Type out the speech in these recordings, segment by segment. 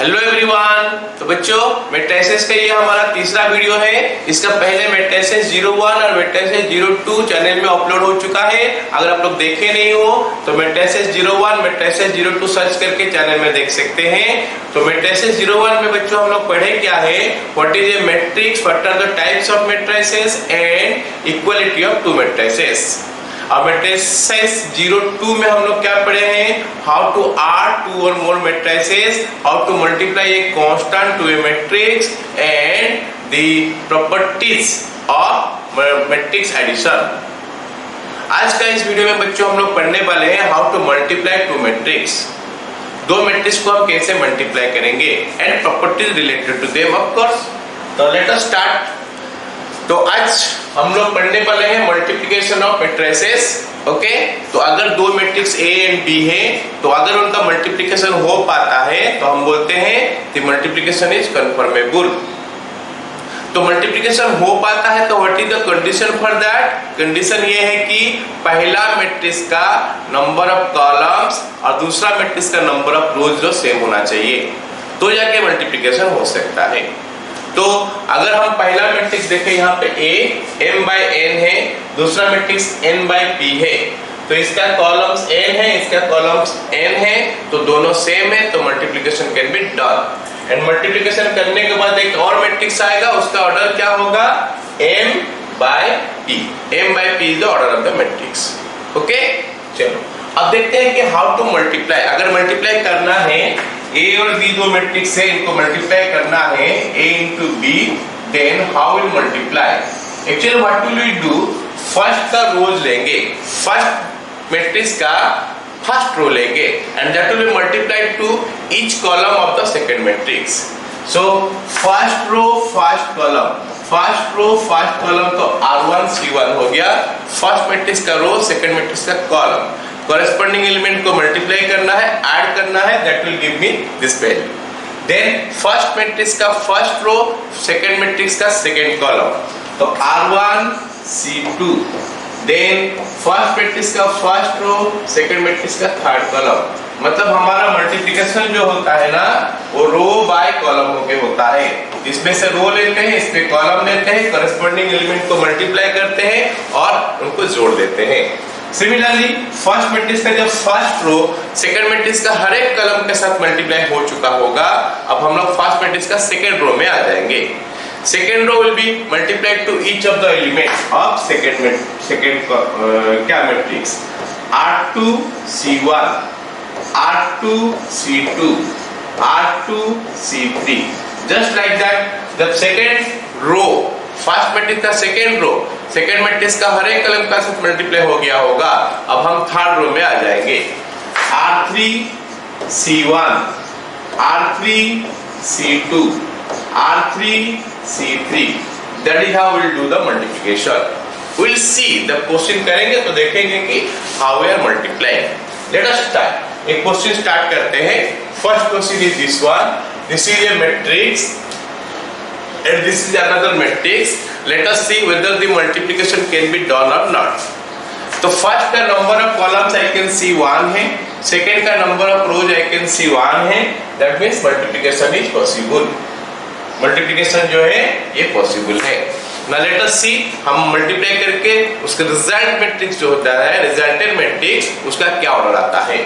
Hello everyone. तो बच्चों matrices का ये हमारा तीसरा वीडियो है। इसका पहले मैट्रिसेस 01 और मैट्रिसेस 02 चैनल में अपलोड हो चुका है। अगर आप लोग देखे नहीं हो तो मैट्रिसेस 01 मैट्रिसेस 02 सर्च करके चैनल में देख सकते हैं। तो मैट्रिसेस 01 में बच्चों हम लोग पढ़े क्या है, what is a matrix, what are the types of matrices and equality of two matrices. अब मैट्रिसेस 02 में हम लोग क्या पढ़े हैं, how to add two or more matrices, how to multiply a constant to a matrix and the properties of matrix addition. आज का इस वीडियो में बच्चों हम लोग पढ़ने वाले हैं how to multiply two matrix. दो मैट्रिक्स को हम कैसे मल्टीप्लाई करेंगे and properties related to them of course. तो लेट अस स्टार्ट। तो आज हम लोग पढ़ने वाले हैं मल्टीप्लिकेशन ऑफ मैट्रिसेस। ओके, तो अगर दो मैट्रिक्स ए एंड बी है तो अगर उनका मल्टीप्लिकेशन हो पाता है तो हम बोलते हैं कि मल्टीप्लिकेशन इज कन्फर्मेबल। तो मल्टीप्लिकेशन हो पाता है तो what is the condition for that? Condition ये है कि पहला मैट्रिक्स का नंबर ऑफ कॉलम्स और दूसरा मैट्रिक्स का नंबर ऑफ रोज जो सेम होना चाहिए, तो जाके मल्टीप्लिकेशन हो सकता है। तो अगर हम पहला मैट्रिक्स देखें, यहाँ पे a m by n है, दूसरा मैट्रिक्स n by p है, तो इसका कॉलम्स n है, इसका कॉलम्स n है, तो दोनों सेम है, तो multiplication can be done. And multiplication करने के बाद एक और मैट्रिक्स आएगा, उसका ऑर्डर क्या होगा, m by p। m by p is the order of the matrix. Okay, चलो अब देखते हैं कि हाउ टू मल्टीप्लाई। अगर मल्टीप्लाई करना है a और b दो मैट्रिक्स है, इनको मल्टीप्लाई करना है a into b, then how will multiply. Actually what will we do, first का रोज लेंगे, फर्स्ट मैट्रिक्स का फर्स्ट रो लेंगे and that will be multiplied to each column of the second matrix. So first row first column, first row first column, तो r1 c1 हो गया, first matrix का row second matrix का column. Corresponding element को multiply करना है, add करना है, that will give me this value. Then first matrix का फर्स्ट रो, सेकंड मैट्रिक्स का सेकंड कॉलम, तो r1 c2। Then first matrix का फर्स्ट रो, सेकंड मैट्रिक्स का थर्ड कॉलम। मतलब हमारा मल्टीप्लिकेशन जो होता है ना, वो रो बाय कॉलम होके होता है। इसमें से रो लेते हैं, इसमें कॉलम लेते हैं, कॉरेस्पॉन्डिंग एलिमेंट को मल्टीप्लाई करते हैं और उनको जोड़ देते हैं। सिमिलरली फर्स्ट मैट्रिक्स का जब फर्स्ट रो सेकंड मैट्रिक्स का हर एक कॉलम के साथ मल्टीप्लाई हो चुका होगा, अब हम लोग फर्स्ट मैट्रिक्स का सेकंड रो में आ जाएंगे। Second row will be multiplied to each of the element of second क्या matrix, r2 c1, r2 c2, r2 c3, just like that. जब सेकंड रो फर्स्ट मैट्रिक्स का सेकंड रो सेकंड मैट्रिक्स का हर एक column का साथ multiply हो गया होगा, अब हम थर्ड रो में आ जाएंगे, r3 c1, r3 c2, r3 c3, that is how we'll do the multiplication. We'll see, जब क्वेश्चन करेंगे तो देखेंगे कि how we are multiplying. Let us start. एक क्वेश्चन स्टार्ट करते हैं। First question is this one, this is a matrix and this is another matrix. Let us see whether the multiplication can be done or not. तो first का number of columns I can see 1 है, second का number of rose I can see 1 है, that means multiplication is possible. Multiplication जो है ये possible है। Now let us see, हम मल्टीप्लाई करके उसका रिजल्ट मैट्रिक्स जो होता है, रिजल्टेंट मैट्रिक्स, उसका क्या ऑर्डर आता है।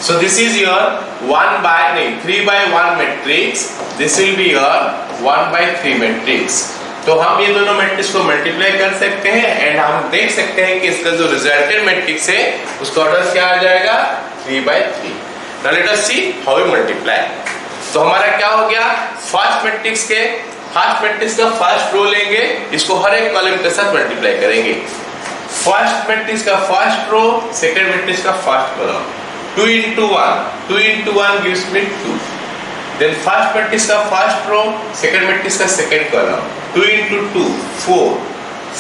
So this is your 3 by 1 matrix. This will be your 1 by 3 matrix. तो हम ये दोनों मैट्रिक्स को मल्टीप्लाई कर सकते हैं एंड हम देख सकते हैं कि इसका जो रिजल्टेंट मैट्रिक्स है उसका ऑर्डर क्या आ जाएगा, 3 by 3. Now let us see how we multiply. तो हमारा क्या हो गया, फर्स्ट मैट्रिक्स का फर्स्ट रो लेंगे, इसको हर एक कॉलम के साथ मल्टीप्लाई करेंगे। फर्स्ट मैट्रिक्स का फर्स्ट रो, सेकंड मैट्रिक्स का first column, 2 into 1 gives me 2. Then first matrix का first row, second matrix का second column, 2 into 2 4,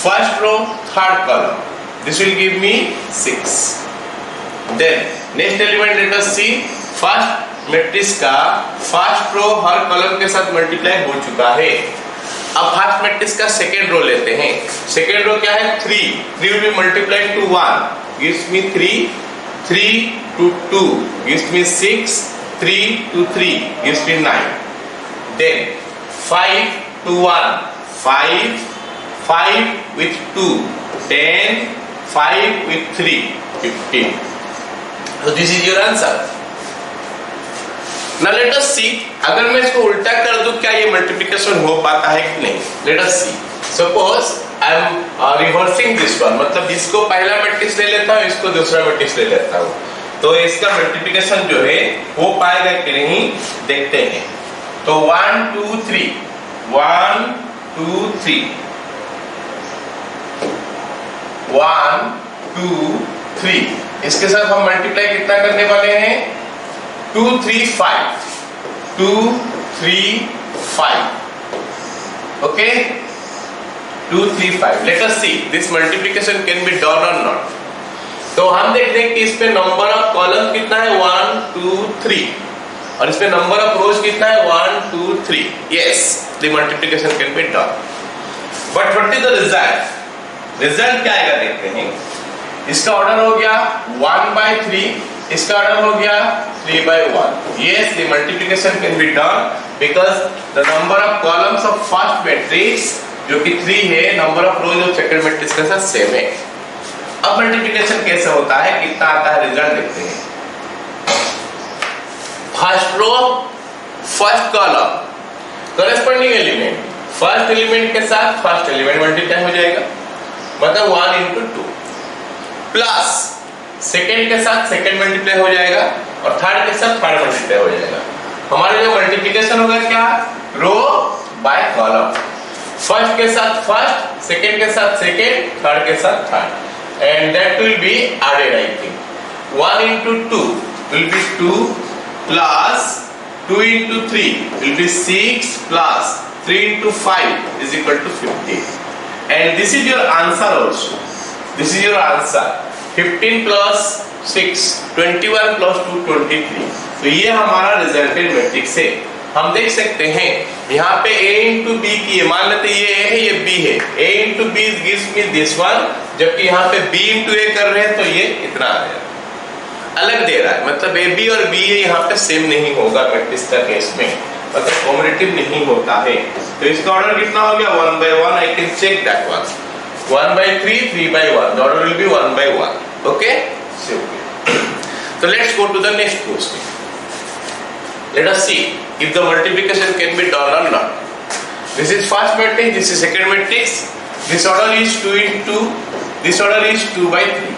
first row third column, this will give me 6. Then next element let us see, first matrix का first row हर column के साथ multiply हो चुका है। अब first matrix का सेकेंड रो लेते हैं। सेकेंड रो क्या है, 3 will be multiplied to 1 gives me 3 to 2 gives me 6, 3 to 3 gives me 9. Then 5 to 1, 5, 5 with 2, 10, 5 with 3, 15. So this is your answer. Now let us see, अगर मैं इसको उल्टा कर दूं क्या ये मल्टीप्लिकेशन हो पाता है कि नहीं? Let us see. Suppose I am reversing this one, मतलब इसको पहला मैट्रिक्स ले लेता हूँ, इसको दूसरा मैट्रिक्स ले लेता हूँ, तो इसका मल्टीप्लिकेशन जो है हो पाएगा कि नहीं देखते हैं। तो 1 2 3, 1 2 3, 1 2 3, इसके साथ हम मल्टीप्लाई कितना करने वाले हैं? 2 3 5, 2 3 5, okay, 2 3 5. Let us see this multiplication can be done or not. तो हम देखते हैं कि इसमें नंबर ऑफ कॉलम कितना है 1 2 3 और इसमें नंबर ऑफ रोज कितना है 1 2 3. Yes, the multiplication can be done. But what is the result? Result क्या आएगा देखते हैं। इसका ऑर्डर हो गया 1/3, इसका ऑर्डर हो गया 3/1. Yes, the multiplication can be done because the number of columns of first matrix जो कि 3 है, number of rose of second matrix के साथ सेम है। अब मल्टीप्लिकेशन कैसे होता है, कितना आता है, रिजल्ट देखते हैं। First row first column corresponding element, first element के साथ फर्स्ट एलिमेंट मल्टीप्लाई हो जाएगा, मतलब 1 into 2 प्लस सेकेंड के साथ सेकेंड मल्टीप्लाई हो जाएगा और थर्ड के साथ थर्ड मल्टीप्लाई हो जाएगा। हमारे जो मल्टीप्लिकेशन होगा क्या, रो बाय कॉलम, फर्स्ट के साथ फर्स्ट, सेकेंड के साथ सेकेंड, थर्ड के साथ third, and that will be added. I think 1 into 2 will be 2 plus 2 into 3 will be 6 plus 3 into 5 is equal to 15. And this is your answer also. This is your answer. 15 plus 6, 21 plus 2, 23. तो ये हमारा resulted matrix है। हम देख सकते हैं यहाँ पे a into b की है, मान लेते ये a है ये b है, a into b gives me this one, जबकि यहाँ पे b into a कर रहे हैं तो ये इतना आ रहा है, अलग दे रहा है, मतलब a b और b a यहाँ पे सेम नहीं होगा मैट्रिक्स का केस में, मतलब कॉम्बिनेटिव नहीं होता है। तो इसका ऑर्डर कितना हो गया 1/1. I can check that one, 1/3, 3/1. The order will be 1/1. Okay? So let's go to the next question. Let us see if the multiplication can be done or not. This is first matrix, this is second matrix. This order is 2 into, this order is 2/3.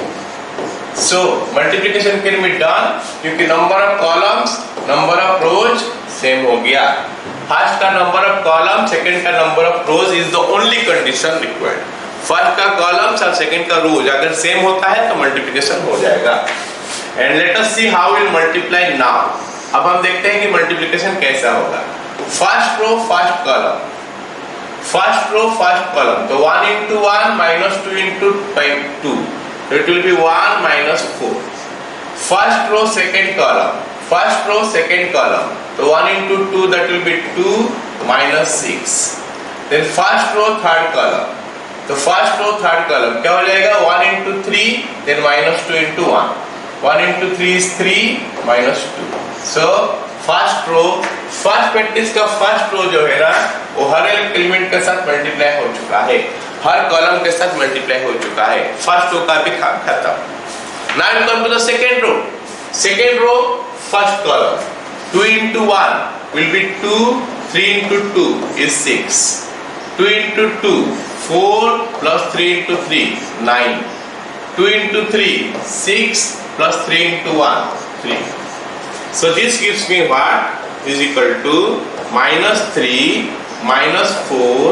So multiplication can be done क्योंकि number of columns, number of rows same हो गया। First का number of column, second का number of rose is the only condition required. First का columns और second का रोज अगर same होता है तो मल्टीप्लिकेशन हो जाएगा। And let us see how will multiply now. अब हम देखते हैं कि मल्टीप्लिकेशन कैसा होगा। First row first column, first row first column, तो 1 into 1 minus 2 into 2, so it will be 1 minus 4. First row second column, first row second column, तो 1 into 2 that will be 2 minus 6. Then first row third column, तो first row third column क्या हो जाएगा 1 into 3 then minus 2 into 1. 1 into 3 is 3 minus 2. So first row first matrix का first रो जो है ना वो हर एक एलिमेंट के साथ मल्टीप्लाई हो चुका है, हर कॉलम के साथ मल्टीप्लाई हो चुका है। फर्स्ट रो का भी काम खत्म। Now we come to the second row. Second row first column, 2 into 1 will be 2, 3 into 2 is 6, 2 into 2 4 plus 3 into 3 9, 2 into 3 6 plus 3 into 1 3. So this gives me what is equal to -3 -4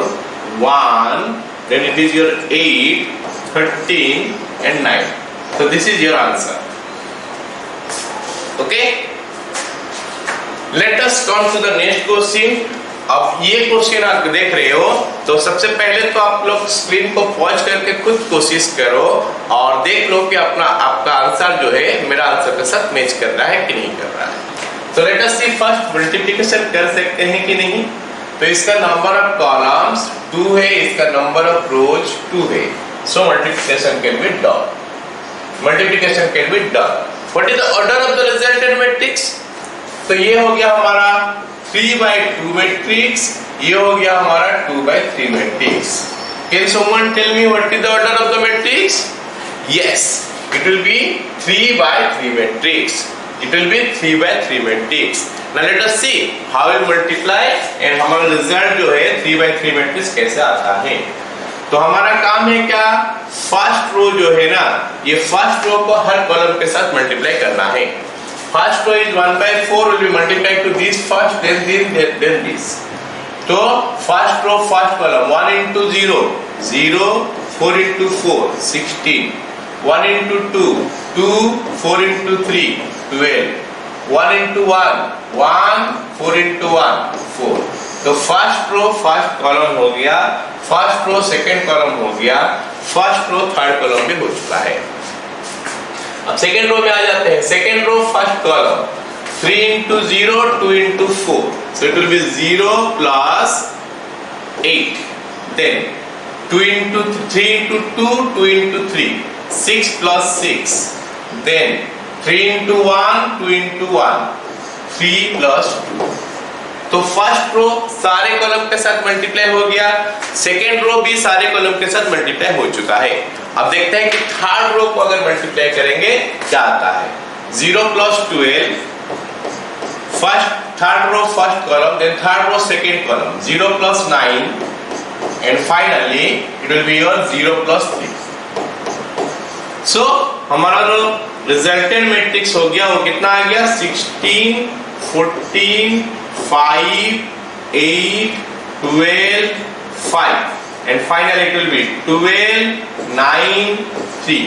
1, then it is your 8 13 and 9. So this is your answer. Okay, let us come to the next question. अब ये question आप देख रहे हो तो सबसे पहले तो आप लोग स्क्रीन को पॉज करके खुद कोशिश करो और देख लो कि आपका आंसर जो है मेरा आंसर के साथ मैच कर रहा है कि नहीं कर रहा है। तो लेट अस सी फर्स्ट मल्टीप्लिकेशन कर सकते हैं कि नहीं। तो इसका नंबर ऑफ कॉलम्स 2 है, इसका नंबर ऑफ रोज 2 है, so multiplication can be done. Multiplication can be done. What is the order of the resultant matrix? तो ये हो गया हमारा 3/2 मैट्रिक्स, ये हो गया हमारा 2/3 matrix. Can someone tell me what is the order of the matrix? Yes, it will be 3/3 matrix. It will be 3/3 matrix. Now let us see how we multiply and हमारा रिजल्ट जो है 3/3 matrix कैसे आता है। तो हमारा काम है क्या, फर्स्ट रो जो है ना, ये फर्स्ट रो को हर कॉलम के साथ मल्टीप्लाई करना है। First row is 1/4 will be multiplied to this first, then this. तो first row first column 1 into 0 0, 4 into 4 16, 1 into 2 2, 4 into 3 12, 1 into 1 1, 4 into 1 4। तो फर्स्ट रो फर्स्ट कॉलम हो गया, फर्स्ट रो सेकंड कॉलम हो गया, फर्स्ट रो थर्ड कॉलम भी हो चुका है। अब सेकंड रो में आ जाते हैं। Second row first column 3 into 0 2 into 4, so it will be 0 plus 8, then 2 into 3 into 2 2 into 3 6 plus 6, then 3 into 1 2 into 1 3 plus 2। तो फर्स्ट रो सारे कॉलम के साथ मल्टीप्लाई हो गया, सेकेंड रो भी सारे कॉलम के साथ मल्टीप्लाई हो चुका है। अब देखते हैं कि थर्ड रो को अगर मल्टीप्लाई करेंगे क्या आता है। 0 plus 12, first third row first column, then third row second column 0 plus 9, and finally it will be your 0 plus 3। so हमारा जो रिजल्टेंट मैट्रिक्स हो गया वो कितना आ गया, 16 14 5 8 12 5 and finally it will be 12 9 3।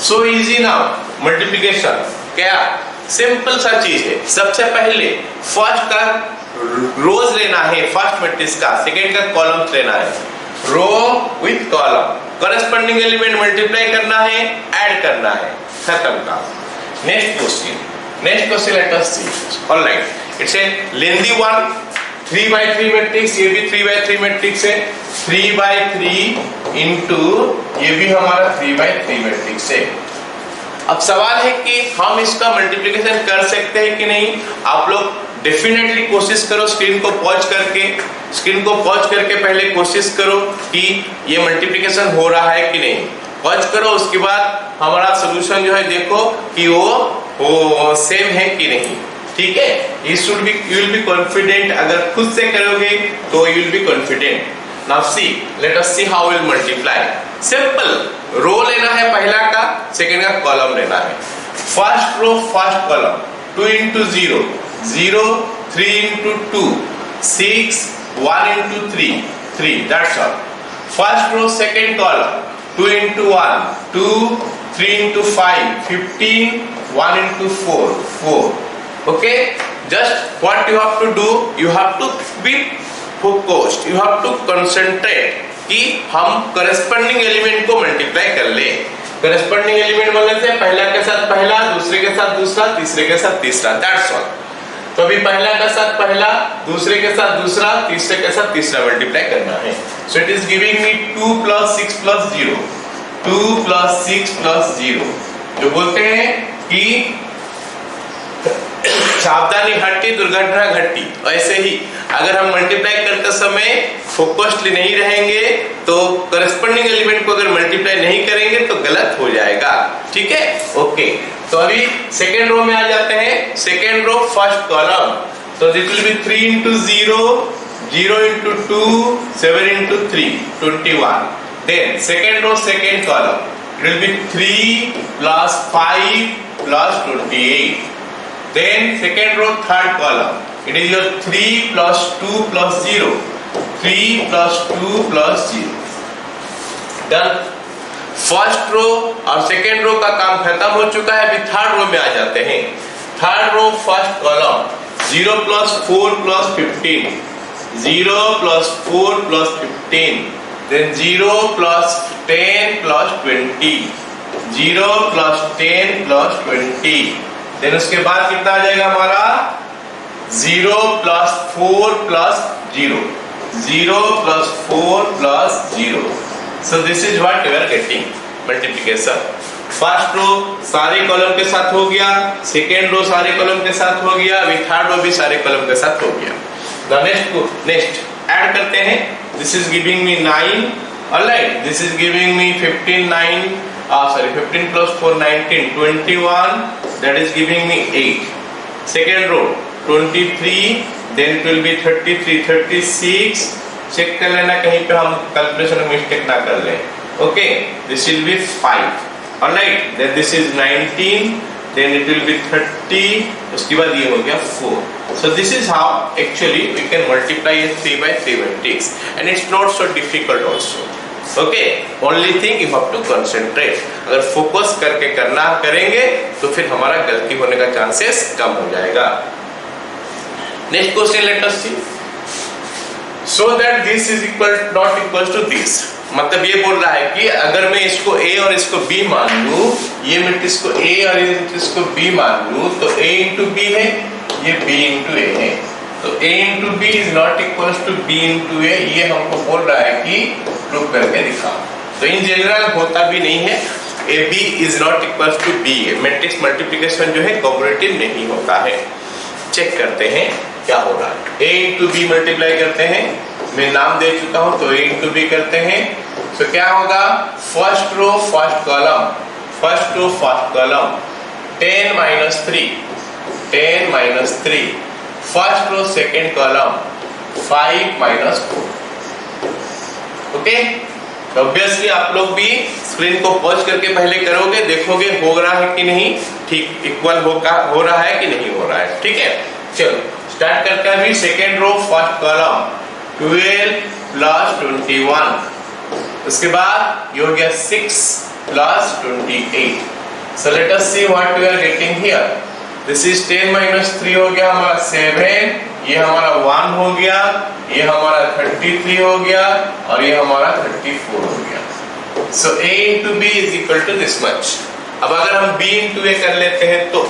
so easy now multiplication। क्या simple सा चीज है। सबसे पहले फर्स्ट का रोज लेना है, फर्स्ट मैट्रिक्स का, सेकेंड का कॉलम्स लेना है, row with column, corresponding element multiply करना है, ऐड करना है, खत्म का। Next question let us see. Alright, it's a lengthy one, 3/3 matrix, ये भी 3/3 मैट्रिक्स है, 3/3 इनटू ये भी हमारा 3/3 मैट्रिक्स है। अब सवाल है कि हम इसका मल्टीप्लिकेशन कर सकते हैं कि नहीं। आप लोग डेफिनेटली कोशिश करो, स्क्रीन को पॉज करके पहले कोशिश करो कि ये मल्टीप्लिकेशन हो रहा है कि नहीं। पॉज करो, उसके बाद हमारा सोल्यूशन जो है देखो कि वो सेम है कि नहीं। ठीक है, यू विल बी कॉन्फिडेंट। अगर खुद से करोगे तो you will be confident. Now see, let us see how will multiply. Simple, row लेना है पहला का, सेकेंड का कॉलम लेना है। First row first column 2 into 0 0, 3 into 2 6, 1 into 3 3, that's all। First row second column 2 into 1 2, 3 into 5 15, 1 into 4 4। okay, just what you have to do, you have to be focused, you have to concentrate कि हम corresponding element को multiply कर ले। Corresponding element बोलने से पहला के साथ पहला, दूसरे के साथ दूसरा, तीसरे के साथ तीसरा, दैट्स ऑल। तो अभी पहला के साथ पहला, दूसरे के साथ दूसरा, तीसरे के साथ तीसरा मल्टीप्लाई करना है। So it is giving me 2 plus 6 plus 0, 2 plus 6 plus 0। जो बोलते हैं कि सावधानी हटती दुर्घटना घटती, ऐसे ही अगर हम मल्टीप्लाई करते समय फोकस्ड नहीं रहेंगे तो करस्पॉन्डिंग एलिमेंट को अगर मल्टीप्लाई नहीं करेंगे तो गलत हो जाएगा। ठीक है, ओके। तो अभी सेकेंड रो में आ जाते हैं। सेकेंड रो फर्स्ट कॉलम, तो this will be 3 into 0 0 into 2 7 into 3 21। Then second row second column, it will be 3 plus 5 plus 28। Then second row third column, it is your 3 plus 2 plus 0, 3 plus 2 plus 0। Done। First row और second row का काम खत्म हो चुका है। अभी third row में आ जाते हैं। Third row first column 0 plus 4 plus 15, 0 plus 4 plus 15, then 0 plus 10 plus 20, 0 plus 10 plus 20। Then उसके बाद कितना आ जाएगा हमारा 0 plus 4 plus 0, 0 plus 4 plus 0। So this is what we are getting multiplication। First row सारे कॉलम के साथ हो गया, सेकेंड रो सारे कॉलम के साथ हो गया, अभी थर्ड रो भी सारे कॉलम के साथ हो गया। नेक्स्ट ऐड करते हैं। This is giving me 9, alright, this is giving me 15 plus 4 19 21, that is giving me 8. Second row 23, then it will be 33 36, check कर लेना कहीं पे हम कैलकुलेशन में मिस्टेक ना कर लें। Okay, this will be 5, alright, then this is 19, then it will be 30, उसके बाद ये हो गया 4. So this is how actually we can multiply a 3 by 3 matrix, and it's not so difficult also. Okay, only thing you have to concentrate. अगर focus करके करना करेंगे तो फिर हमारा गलती होने का चांसेस कम हो जाएगा। Next question let us see. So that this is not equal to this, मतलब ये बोल रहा है कि अगर मैं इसको A और इसको B मान लूं, ये मैट्रिक्स को A और ये मैट्रिक्स को B मान लूं, तो A into B है, ये B into A है, तो A into B is not equal to B into A, ये हमको बोल रहा है कि प्रूव करके दिखाओ। तो इन जनरल होता भी नहीं है, AB is not equal to B, matrix multiplication जो है कोऑपरेटिव नहीं होता है। चेक करते हैं क्या हो रहा है। A into B मल्टीप्लाई करते हैं, मैं नाम दे चुका हूं तो A into B करते हैं, तो क्या होगा, first row first column, first row first column 10 minus 3, 10 minus 3, first row second column 5 minus 4। Okay, obviously आप लोग भी स्क्रीन को पॉज करके पहले करोगे, देखोगे हो रहा है कि नहीं, ठीक इक्वल हो रहा है कि नहीं हो रहा है। ठीक है, चलो स्टार्ट करते हैं। अभी second row first column 12 plus 21, उसके बाद ये हो गया 6 plus 28। So let us see what we are getting here. This is 10 minus 3 हो गया हमारा 7, ये हमारा 1 हो गया, ये हमारा 33 हो गया और ये हमारा 34 हो गया। So A into B is equal to this much। अब अगर हम B into A कर लेते हैं तो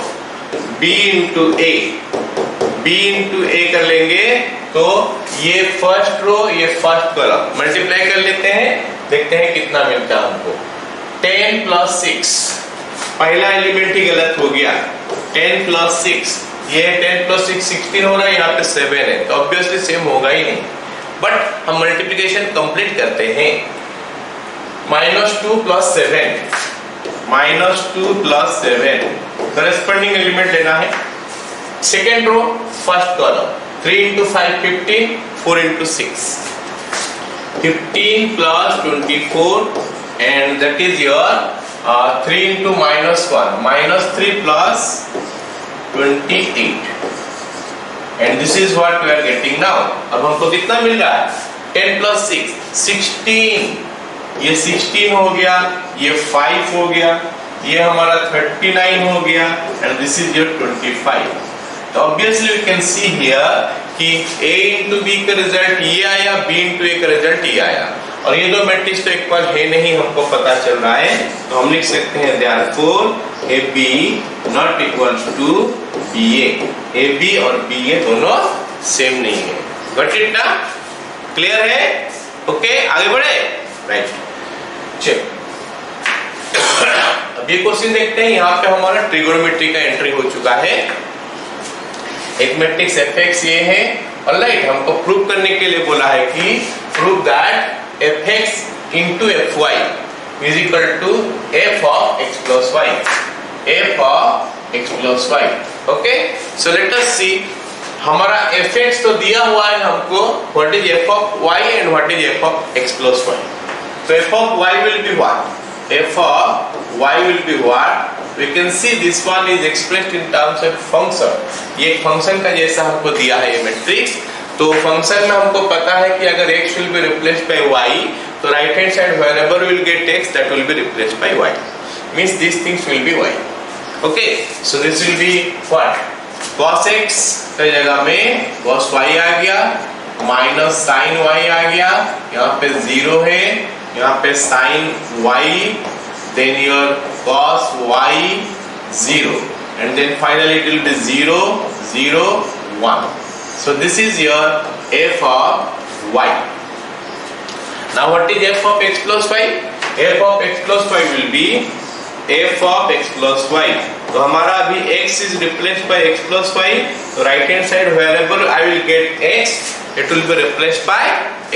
B into A कर लेंगे तो ये फर्स्ट रो ये फर्स्ट कॉलम मल्टीप्लाई कर लेते हैं, देखते हैं कितना मिलता है हमको। 10 plus 6, पहला एलिमेंट ही गलत हो गया, 10 plus 6, ये 10 plus 6 16 हो रहा है, यहाँ पे 7 है, तो ऑब्वियसली सेम होगा ही नहीं। बट हम मल्टीप्लिकेशन कंप्लीट करते हैं। -2 plus 7, -2 plus 7 करस्पॉन्डिंग एलिमेंट लेना है। Second row first column 3 into 5 15, 4 into 6 15 plus 24, and that is your 3 into -1 -3 plus 28, and this is what we are getting now। अब हमको कितना मिल रहा है, 10 plus 6 16, ये 16 हो गया, ये 5 हो गया, ये हमारा 39 हो गया, and this is your 25। तो obviously we can see here कि A into B का रिजल्ट ये आया, B into A का रिजल्ट ये आया, और ये दो मैट्रिक्स तो इक्वल है नहीं, हमको पता चल रहा है, तो हम लिख सकते हैं therefore AB not equal to BA। AB और BA दोनों सेम नहीं है। गॉट इट ना, क्लियर है? ओके, आगे बढ़े, राइट। चलो अब ये क्वेश्चन देखते हैं। यहाँ पे हमारा ट्रिगोनोमेट्री का एंट्री हो चुका है। एक मैट्रिक्स fx ये है, ऑलराइट, हमको प्रूव करने के लिए बोला है कि prove that fx into fy is equal to f of x plus y, f of x plus y। Okay, so let us see, हमारा fx तो दिया हुआ है हमको, what is f of y and what is f of x plus y। तो f of y will be what? f of y will be what? We can see this one is expressed in terms of function। ये function का जैसा हमको दिया है ये matrix, तो function में हमको पता है कि अगर x will be replaced by y, तो right hand side wherever will get x that will be replaced by y, means these things will be y। okay, so this will be what? cos x की जगह में cos y आ गया, minus sin y आ गया, यहाँ पे 0 है, यहाँ पे sin y, then your cos y 0, and then finally it will be 0 0 1। so this is your f of y। now what is f of x plus y? f of x plus y will be f of x plus y। तो हमारा अभी x is replaced by x plus y, तो right hand side wherever I will get x, it will be replaced by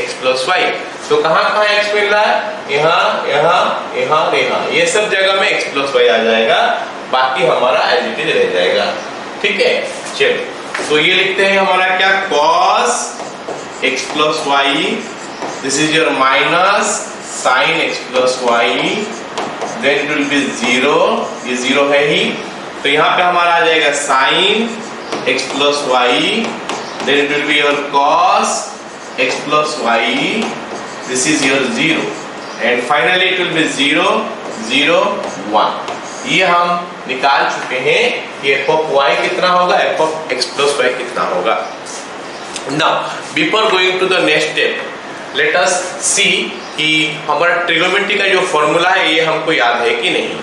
x plus y। तो कहाँ कहाँ x मिल रहा है? यहाँ यहाँ यहाँ यहाँ, ये सब जगह में x plus y आ जाएगा, बाकी हमारा as it is रह जाएगा। ठीक है, चलो तो ये लिखते हैं हमारा क्या, cos x plus y, this is your minus sin x plus y, then it will be 0, ये 0 है ही, तो यहाँ पे हमारा आ जाएगा sin x plus y, then it will be your cos x plus y, this is your 0, and finally it will be 0, 0, 1। ये हम निकाल चुके हैं कि f of y कितना होगा, f of x plus y कितना होगा। Now before going to the next step, let us see कि हमारा ट्रिग्नोमेट्री का जो फॉर्मूला है ये हमको याद है कि नहीं।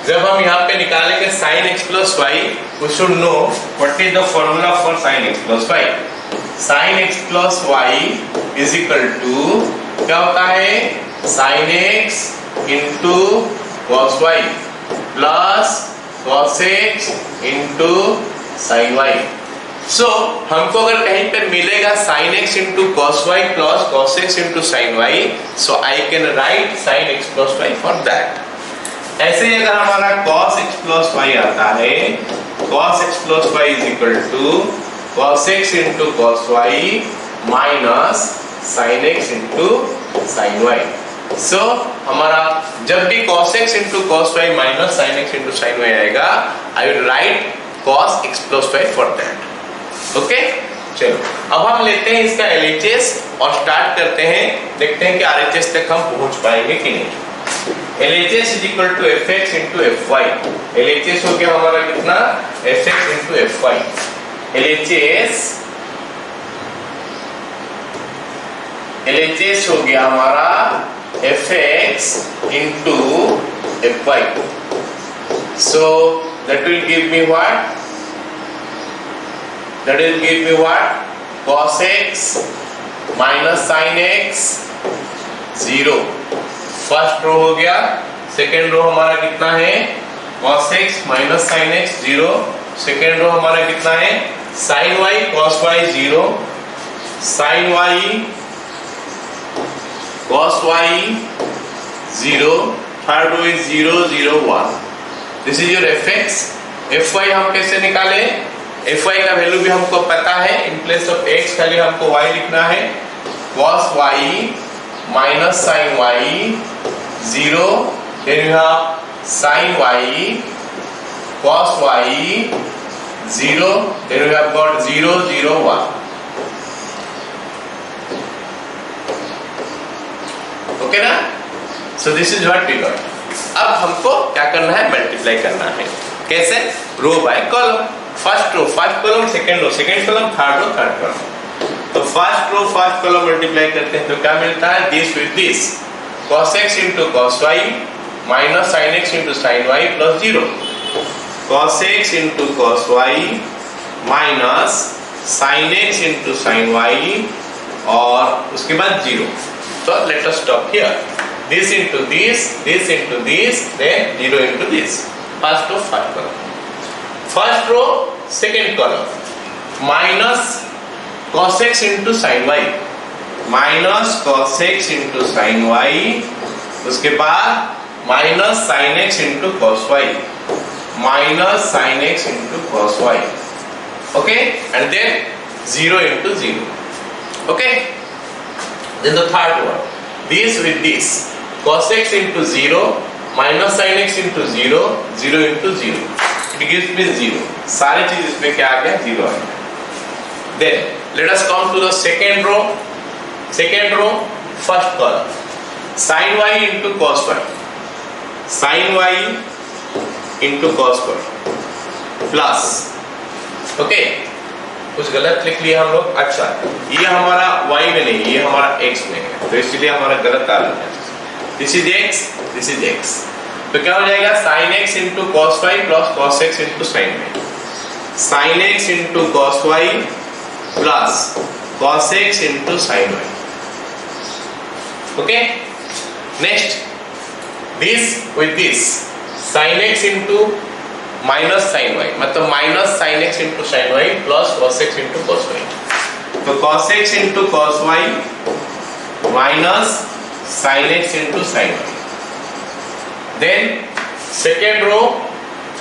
जब हम यहाँ पे निकालेंगे sin x plus y, we should know what is the formula for sin x plus y। sin x plus y is equal to क्या होता है, sin x into cos y plus cos x into sin y। So हमको अगर कहीं पे मिलेगा sin x into cos y plus cos x into sin y, so I can write sin x plus y for that। ऐसे ही अगर हमारा cos x plus y आता है, cos x plus y is equal to cos x into cos y minus sin x into sin y। So हमारा जब भी cos x into cos y minus sin x into sin y आएगा, I will write cos x plus y for that। Okay, चलो अब हम लेते हैं इसका LHS और स्टार्ट करते हैं, देखते हैं कि RHS तक हम पहुंच पाएंगे कि नहीं। LHS is equal to fx into fy। LHS हो गया हमारा कितना, fx into fy। LHS हो गया हमारा fx into fy। So that will give me what? That will give me what? Cos x minus sin x 0। First row हो गया, second row हमारा कितना है, cos x minus sin x 0। Second row हमारा कितना है, sin y cos y 0, sin y cos y 0। Third row is 0, 0, 1। This is your fx। fy हम कैसे निकाले, fy का वैल्यू भी हमको पता है, इन प्लेस ऑफ x खाली हमको y लिखना है, cos y minus sin y 0, then you have sin y cos y 0, then you have got 0, 0, 1। Okay ना, so this is what we got. अब हमको क्या करना है, मल्टीप्लाई करना है। कैसे, row by column, first row first column, second row second column, third row third column. तो first row first column multiply करते हैं तो क्या मिलता है, this with this, cos x into cos y minus sin x into sin y plus 0। cos x into cos y minus sin x into sin y और उसके बाद 0। So let us stop here, this into this, this into this, then 0 into this। first row first column, first row second column, minus cos x into sin y, minus cos x into sin y, उसके बाद minus sin x into cos y, minus sin x into cos y। okay, and then 0 into 0। okay, then the third one, this with this, cos x into 0 minus sin x into 0, 0 into 0, it gives me 0। सारी चीज इसमें क्या आ गया, 0 आ गया। then let us come to the second row, second row first column, sin y into cos y, sin y into cos y plus, okay, कुछ गलत लिख लिया हम लोग। अच्छा, ये हमारा y में नहीं, ये हमारा x में है, तो इसलिए हमारा गलत आ रहा है। This is x, this is x, तो क्या हो जाएगा, sin x into cos y plus cos x into sin y, sin x into cos y plus cos x into sin y। okay, next this with this, sine x into minus sine y, मतलब minus sine x into sine y plus cos x into cos y. तो cos x into cos y minus sine x into sine y. Then second row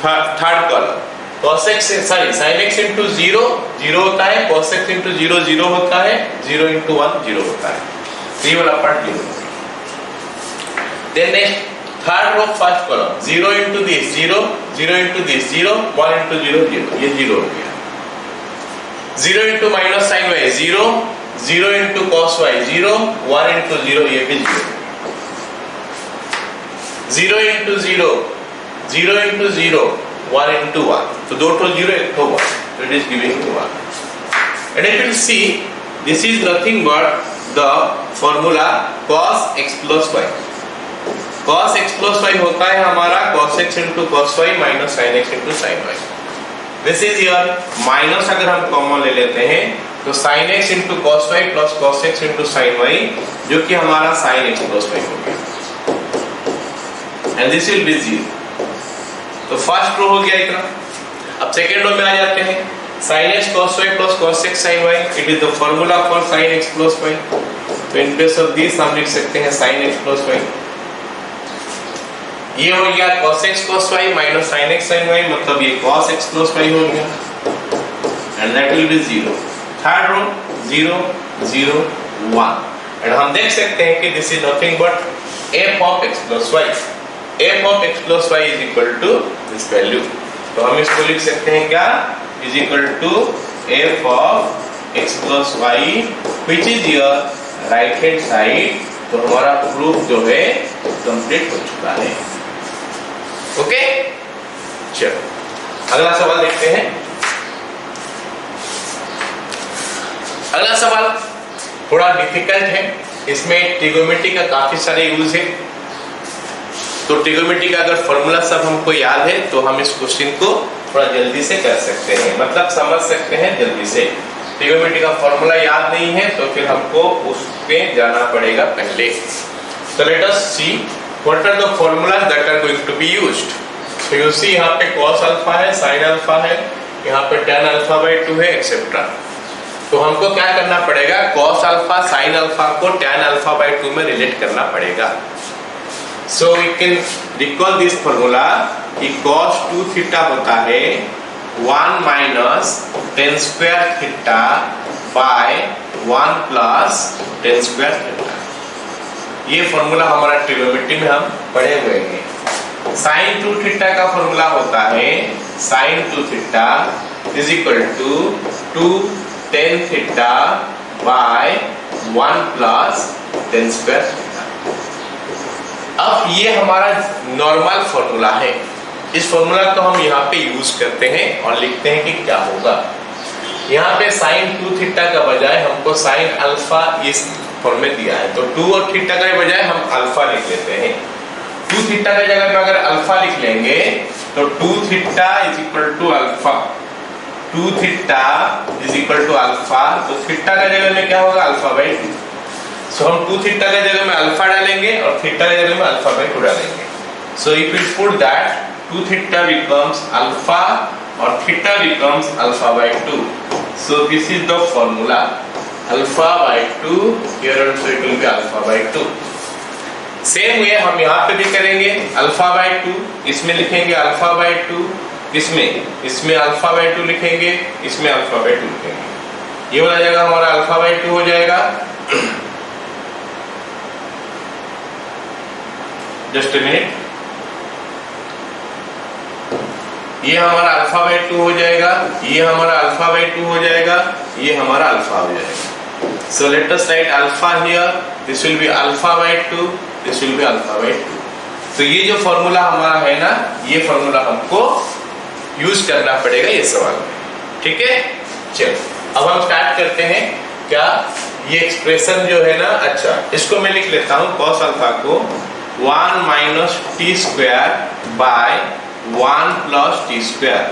third column, cos x sorry sin x into zero zero होता है, cos x into zero zero होता है, zero into one zero होता है, तो ये वाला part zero. Then next third row first column, zero into this zero, zero into this zero, one into zero zero, ये जीरो हो गया। Zero into minus sine y zero, zero into cos y zero, one into zero, ये भी zero. Zero into zero, zero into zero, 1 into 1, so दो तो 0 एक तो 1, so it is giving you 1. And if you see, this is nothing but the formula cos x plus y. Cos x plus y होता है हमारा cos x into cos y minus sin x into sin y. This is your minus, अगर हम common ले लेते हैं तो sin x into cos y plus cos x into sin y, जो कि हमारा sin x plus y हो गया, and this will be 0. तो फर्स्ट रो हो गया इतना। अब सेकेंड रो में आ जाते हैं, sin x cos y plus cos x sin y, it is the formula for sin x plus y। तो इन प्लेस ऑफ दिस हम लिख सकते हैं sin x plus y। ये हो गया cos x cos y minus sin x sin y, मतलब ये cos x plus y हो गया, and that will be 0। Third row 0 0 1, एंड हम देख सकते हैं कि this is nothing but f of x plus y। f of x plus y is equal to this value, तो हम इसको लिख सकते हैं क्या, is equal to f of x plus y which is your right hand side। तो हमारा proof जो है कंप्लीट हो चुका है। ओके, चलो अगला सवाल देखते हैं। अगला सवाल थोड़ा डिफिकल्ट है, इसमें ट्रिगोनोमेट्री का काफी सारे यूज है। तो ट्रिगोनोमेट्री का अगर फॉर्मूला सब हमको याद है तो हम इस क्वेश्चन को थोड़ा जल्दी से कर सकते हैं, मतलब समझ सकते हैं जल्दी से। ट्रिगोनोमेट्री का फॉर्मूला याद नहीं है तो फिर हमको उस पे जाना पड़ेगा पहले। So let us see what are the formulas that are going to be used. So you see यहाँ पे cos अल्फा है, sin अल्फा है, यहाँ पे tan अल्फा by 2 है, एक्सेट्रा। तो हमको क्या करना पड़ेगा, cos अल्फा sin अल्फा को tan अल्फा by 2 में रिलेट करना पड़ेगा। So we can recall this formula कि cos 2 थीटा होता है 1 minus tan square theta by 1 plus tan square theta. ये फॉर्मूला हमारा ट्रिगोनोमेट्री में हम पढ़े हुए हैं। sin 2 थीटा का फॉर्मूला होता है sin 2 theta is equal to 2 tan theta by 1 plus tan square theta. अब ये हमारा नॉर्मल फॉर्मूला है, इस फॉर्मूला को हम यहाँ पे यूज करते हैं और लिखते हैं कि क्या होगा। यहाँ पे sin 2 थीटा का बजाय हमको sin अल्फा इस फॉर्म में दिया है, तो 2 और थीटा के बजाय हम अल्फा लिख लेते हैं। 2 थीटा की जगह पे अगर अल्फा लिख लेंगे तो 2 theta is equal to alpha, 2 theta is equal to alpha, तो थीटा का जगह में क्या होगा, अल्फा बाई 2। सो हम 2 थीटा के जगह में अल्फा डालेंगे और थीटा के जगह में अल्फा बाई 2 डालेंगे। So if we put that 2 theta becomes alpha और theta becomes alpha by 2। So this is the formula, alpha by 2, here also it will be alpha by 2। Same way हम यहाँ पे भी करेंगे, अल्फा बाई 2, इसमें लिखेंगे alpha by 2, इसमें alpha by 2 लिखेंगे, इसमें अल्फा बाई 2 लिखेंगे। ये वाला जगह हमारा अल्फा बाई 2 हो जाएगा। जस्ट अ मिनट, ये हमारा अल्फा बाई 2 हो जाएगा, ये हमारा अल्फा बाई 2 हो जाएगा, ये हमारा अल्फा हो जाएगा। सो let us right alpha here, this will be alpha by 2, this will be alpha by 2। तो ये जो फॉर्मूला हमारा है ना, ये फॉर्मूला हमको यूज करना पड़ेगा ये सवाल में, ठीक है। चलो अब हम स्टार्ट करते हैं। क्या ये एक्सप्रेशन जो है ना, अच्छा इसको मैं लिख लेता हूँ, cos अल्फा को 1 minus t square by 1 plus t square,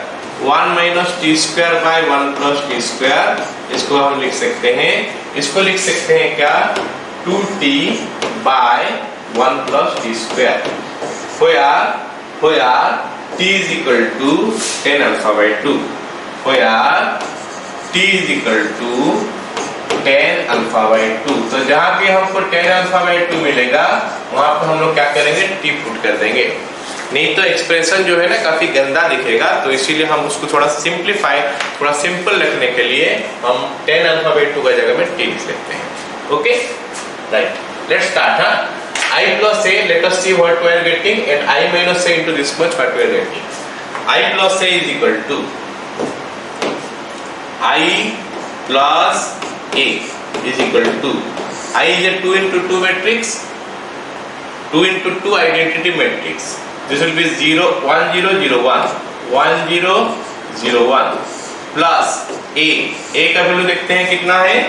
1 minus t square by 1 plus t square, इसको हम लिख सकते हैं, इसको लिख सकते हैं क्या, 2t by 1 plus t square। तो यार where t is equal to tan alpha by 2, where t is equal to tan alpha by 2। तो जहाँ पे हमको tan alpha by 2 मिलेगा वहां पे हम लोग क्या करेंगे, t पुट कर देंगे। नहीं तो एक्सप्रेशन जो है ना काफी गंदा दिखेगा, तो इसीलिए हम उसको थोड़ा सिंप्लीफाई, थोड़ा सिंपल रखने के लिए हम tan alpha by 2 का जगह में t लिख लेते हैं। Okay, right, let's start. I plus a, let us see what we are getting, and I minus a into this much what we are getting. I plus a is equal to I plus a is equal to, I is a 2 into 2 matrix, 2 into 2 identity matrix. This will be 0 1 0 0 1 1 0 0 1 plus a का value देखते हैं कितना है।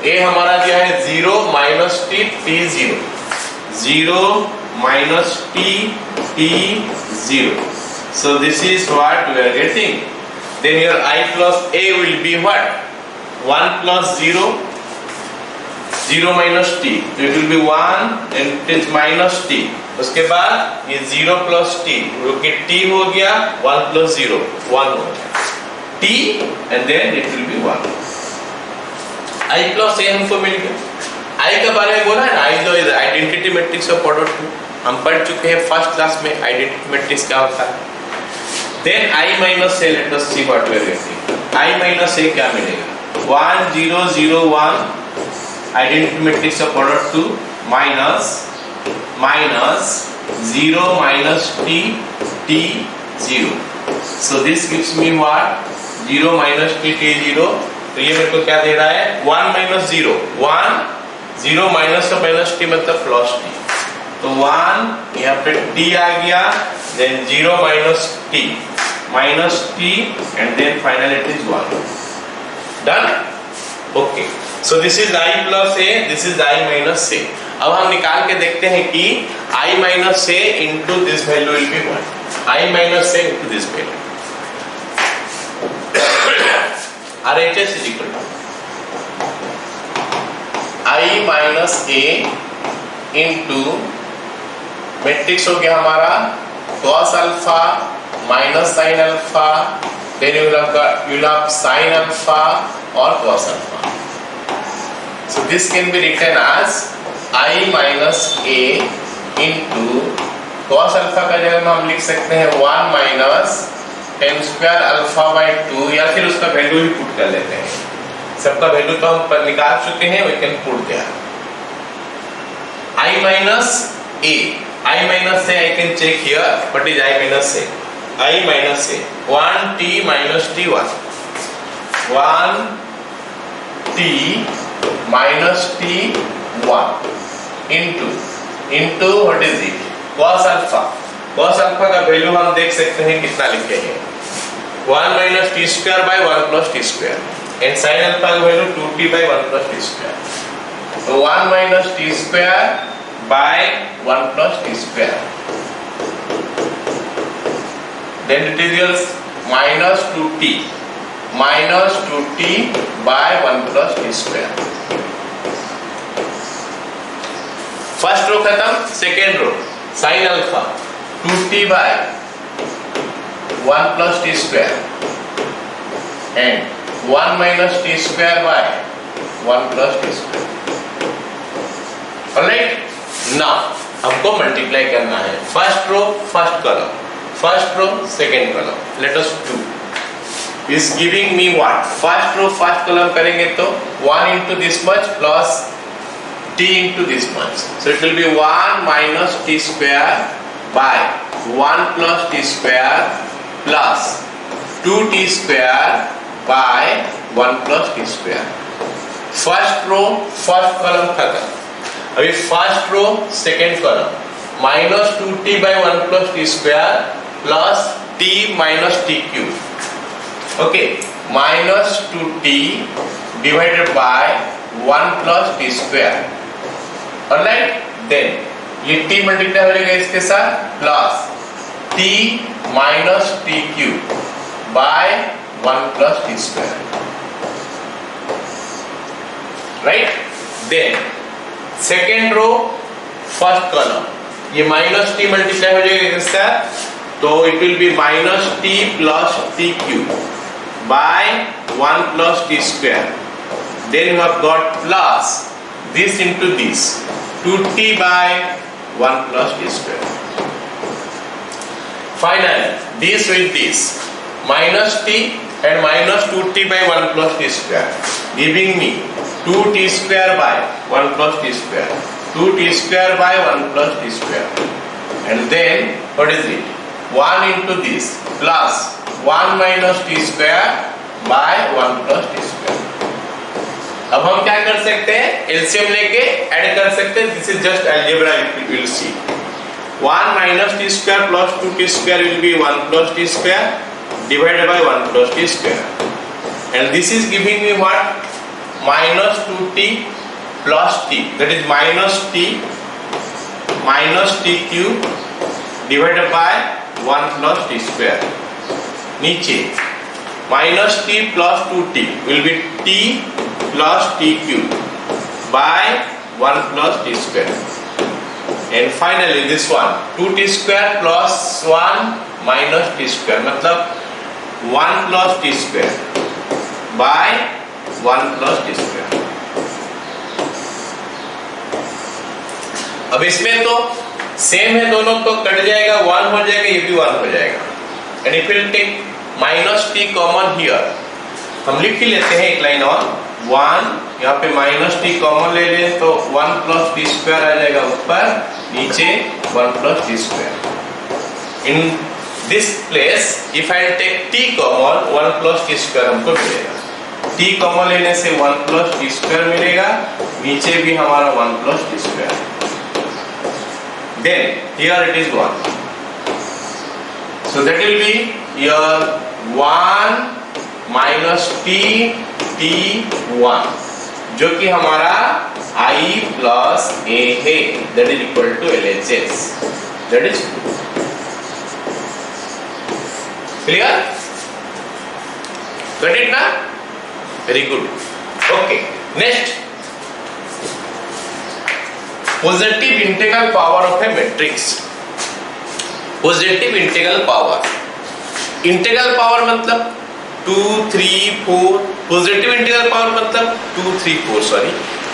a हमारा क्या है, 0 minus t t 0, 0 minus t t 0. So this is what we are getting. Then your I plus a will be what, 1 plus 0, 0 minus t, so it will be 1 and it is minus t। उसके बाद ये 0 plus t, क्योंकि t हो गया 1 plus 0 1 हो गया t and then it will be 1। I plus a हमको मिल गया। I के बारे में बोला है ना, I जो है आइडेंटिटी मैट्रिक्स ऑफ ऑर्डर 2, हम पढ़ चुके हैं फर्स्ट क्लास में आइडेंटिटी मैट्रिक्स क्या होता है। Then I minus a, let us see what we are getting। I minus a क्या मिलेगा, 1 0 0 1 identity matrix of order 2 minus 0 minus t t 0। So this gives me what, 0 minus t t 0। तो ये मेरे को क्या दे रहा है, 1 minus 0 1, 0 minus का minus t मतलब plus t, तो 1 यहाँ पे t आ गया, then 0 minus t and then finally it is 1। Done? Okay, so this is I plus a, this is I minus a। अब हम निकाल के देखते हैं कि I minus a into this value will be what, I minus a into this value, RHS is equal to I minus a into matrix हो गया हमारा cos alpha minus sin alpha, then you will have sin alpha or cos alpha। So this can be written as I minus a into cos alpha का जगह में हम लिख सकते हैं 1 minus tan square alpha by 2, या फिर उसका वैल्यू ही पुट कर लेते हैं। सबका वैल्यू तो हम निकाल चुके हैं, we can put there I minus a, I minus a I can check here, what is I minus a, I minus a 1 t minus t 1 t minus t 1 into what is it, cos alpha। cos alpha का value हम देख सकते हैं कितना लिखे हैं, 1 minus t square by 1 plus t square, and sin alpha का value 2t by 1 plus t square। तो 1 minus t square by 1 plus t square, then it is your minus 2t by 1 plus t square। First row खत्म, second row sin alpha 2t by 1 plus t square and 1 minus t square by 1 plus t square। Alright, now हमको multiply करना है, first row first column, first row second column. Let us do, is giving me what, first row first column करेंगे तो 1 into this much plus t into this much, so it will be 1 minus t square by 1 plus t square plus 2t square by 1 plus t square। First row first column खत्म, अभी first row second column, minus 2t by 1 plus t square plus t minus t cube, okay, minus 2t divided by 1 plus t square। Alright, then ये t multiply हो जाएगा इसके साथ plus t minus t cube by 1 plus t square, right? Then second row first column, ये minus t multiply हो जाएगा इसके साथ तो it will be minus t plus t cube by 1 plus t square. Then you have got plus this into this 2t by 1 plus t square. Finally, this with this minus t and minus 2t by 1 plus t square, giving me 2t square by 1 plus t square, 2t square by 1 plus t square, and then what is it? 1 into this plus 1 minus t square by 1 plus t square. अब हम क्या कर सकते हैं? LCM लेके add कर सकते हैं. This is just algebra. You will see 1 minus t square plus 2t square will be 1 plus t square divided by 1 plus t square, and this is giving me what? Minus 2t plus t, that is minus t cube divided by 1 plus t square. नीचे minus t plus 2t will be t plus t cube by 1 plus t square, and finally this one 2t square plus 1 minus t square, मतलब 1 plus t square by 1 plus t square. अब इसमें तो same है दोनों, तो cut जाएगा, 1 हो जाएगा, ये भी 1 हो जाएगा. And if will take minus t common here, हम लिख ही लेते हैं एक लाइन और 1, यहाँ पे माइनस टी कॉमन ले लें तो 1 प्लस टी स्क्वायर आ जाएगा ऊपर, नीचे 1 plus t square. In this place if I take t common 1 plus t square हमको मिलेगा. टी कॉमन लेने से 1 प्लस टी स्क्वायर मिलेगा, नीचे भी हमारा 1 plus t square. Then here it is 1, so that will be your 1 minus t1, जो कि हमारा I plus A है, that is equal to LHS. That is clear? Got it ना? Very good. Okay. Next, positive integral power of a matrix. Positive integral power. Integral power मतलब 2, 3, 4. Positive integral power मतलब 2, 3, 4 sorry.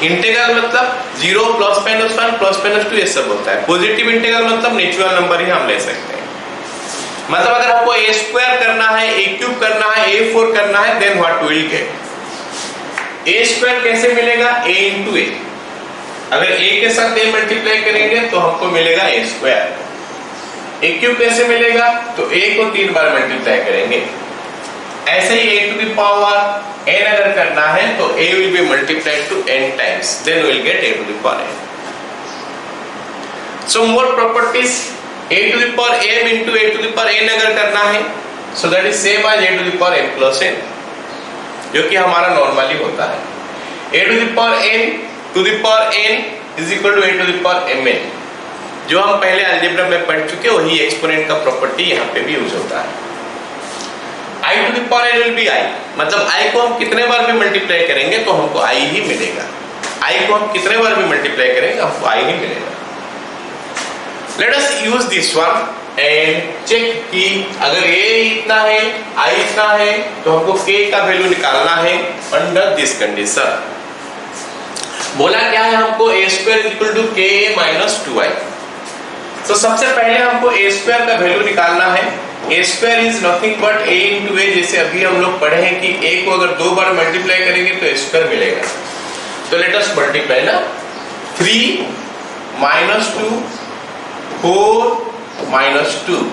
Integral मतलब 0 plus minus 1 plus minus 2 ये सब होता है. Positive integral मतलब natural number ही हम ले सकते हैं. मतलब अगर आपको a स्क्वायर करना है, a क्यूब करना है, a4 करना है, then what will get? a square कैसे मिलेगा? a into a. अगर a के साथ a मल्टीप्लाई करेंगे तो हमको मिलेगा a स्क्वायर. a क्यूब कैसे मिलेगा? तो a को 3 बार मल्टीप्लाई करेंगे. ऐसे ही a to the power n अगर करना है तो a will be multiplied to n times, then we will get a to the power n. So more properties, a to the power m into a to the power n अगर करना है, so that is same as a to the power m plus n, जो कि हमारा normally होता है. a to the power n to the power n is equal to a to the power mn, जो हम पहले अलजेब्रा में पढ़ चुके, वही एक्सपोनेंट का प्रॉपर्टी यहाँ पे भी यूज होता है. i to the power n will be i, मतलब i को हम कितने बार भी मल्टीप्लाई करेंगे तो हमको i ही मिलेगा. i को हम कितने बार भी मल्टीप्लाई करेंगे हमको i ही मिलेगा. Let us use this one and check कि अगर a इतना है, i इतना है, तो हमको k का वैल्यू निकालना है अंडर दिस कंडीशन. बोला क्या है हमको? a square equal to k minus 2i. तो सबसे पहले हमको a स्क्वायर का वैल्यू निकालना है. a square is nothing but a into a. जैसे अभी हम लोग पढ़े हैं कि a को अगर 2 बार मल्टीप्लाई करेंगे तो a स्क्वायर मिलेगा. तो लेट अस मल्टीप्लाई ना. 3 minus 2 4 minus 2.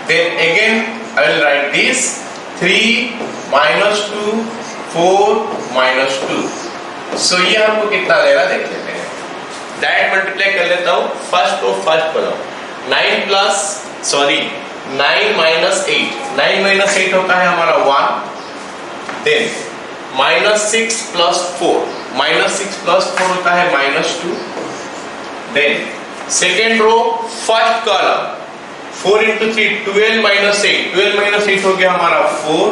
Then again I will write this 3 minus 2 4 minus 2. So ये हमको कितना देगा देख लेते हैं. डायरेक्ट मल्टीप्लाई कर लेता हूँ. फर्स्ट को फर्स्ट बनाओ. 9 minus 8. 9 minus 8 होता है हमारा 1. Then minus 6 plus 4. Minus 6 plus 4 होता है minus 2. Then second row first column 4 into 3 12 minus 8. 12 minus 8 हो गया हमारा 4.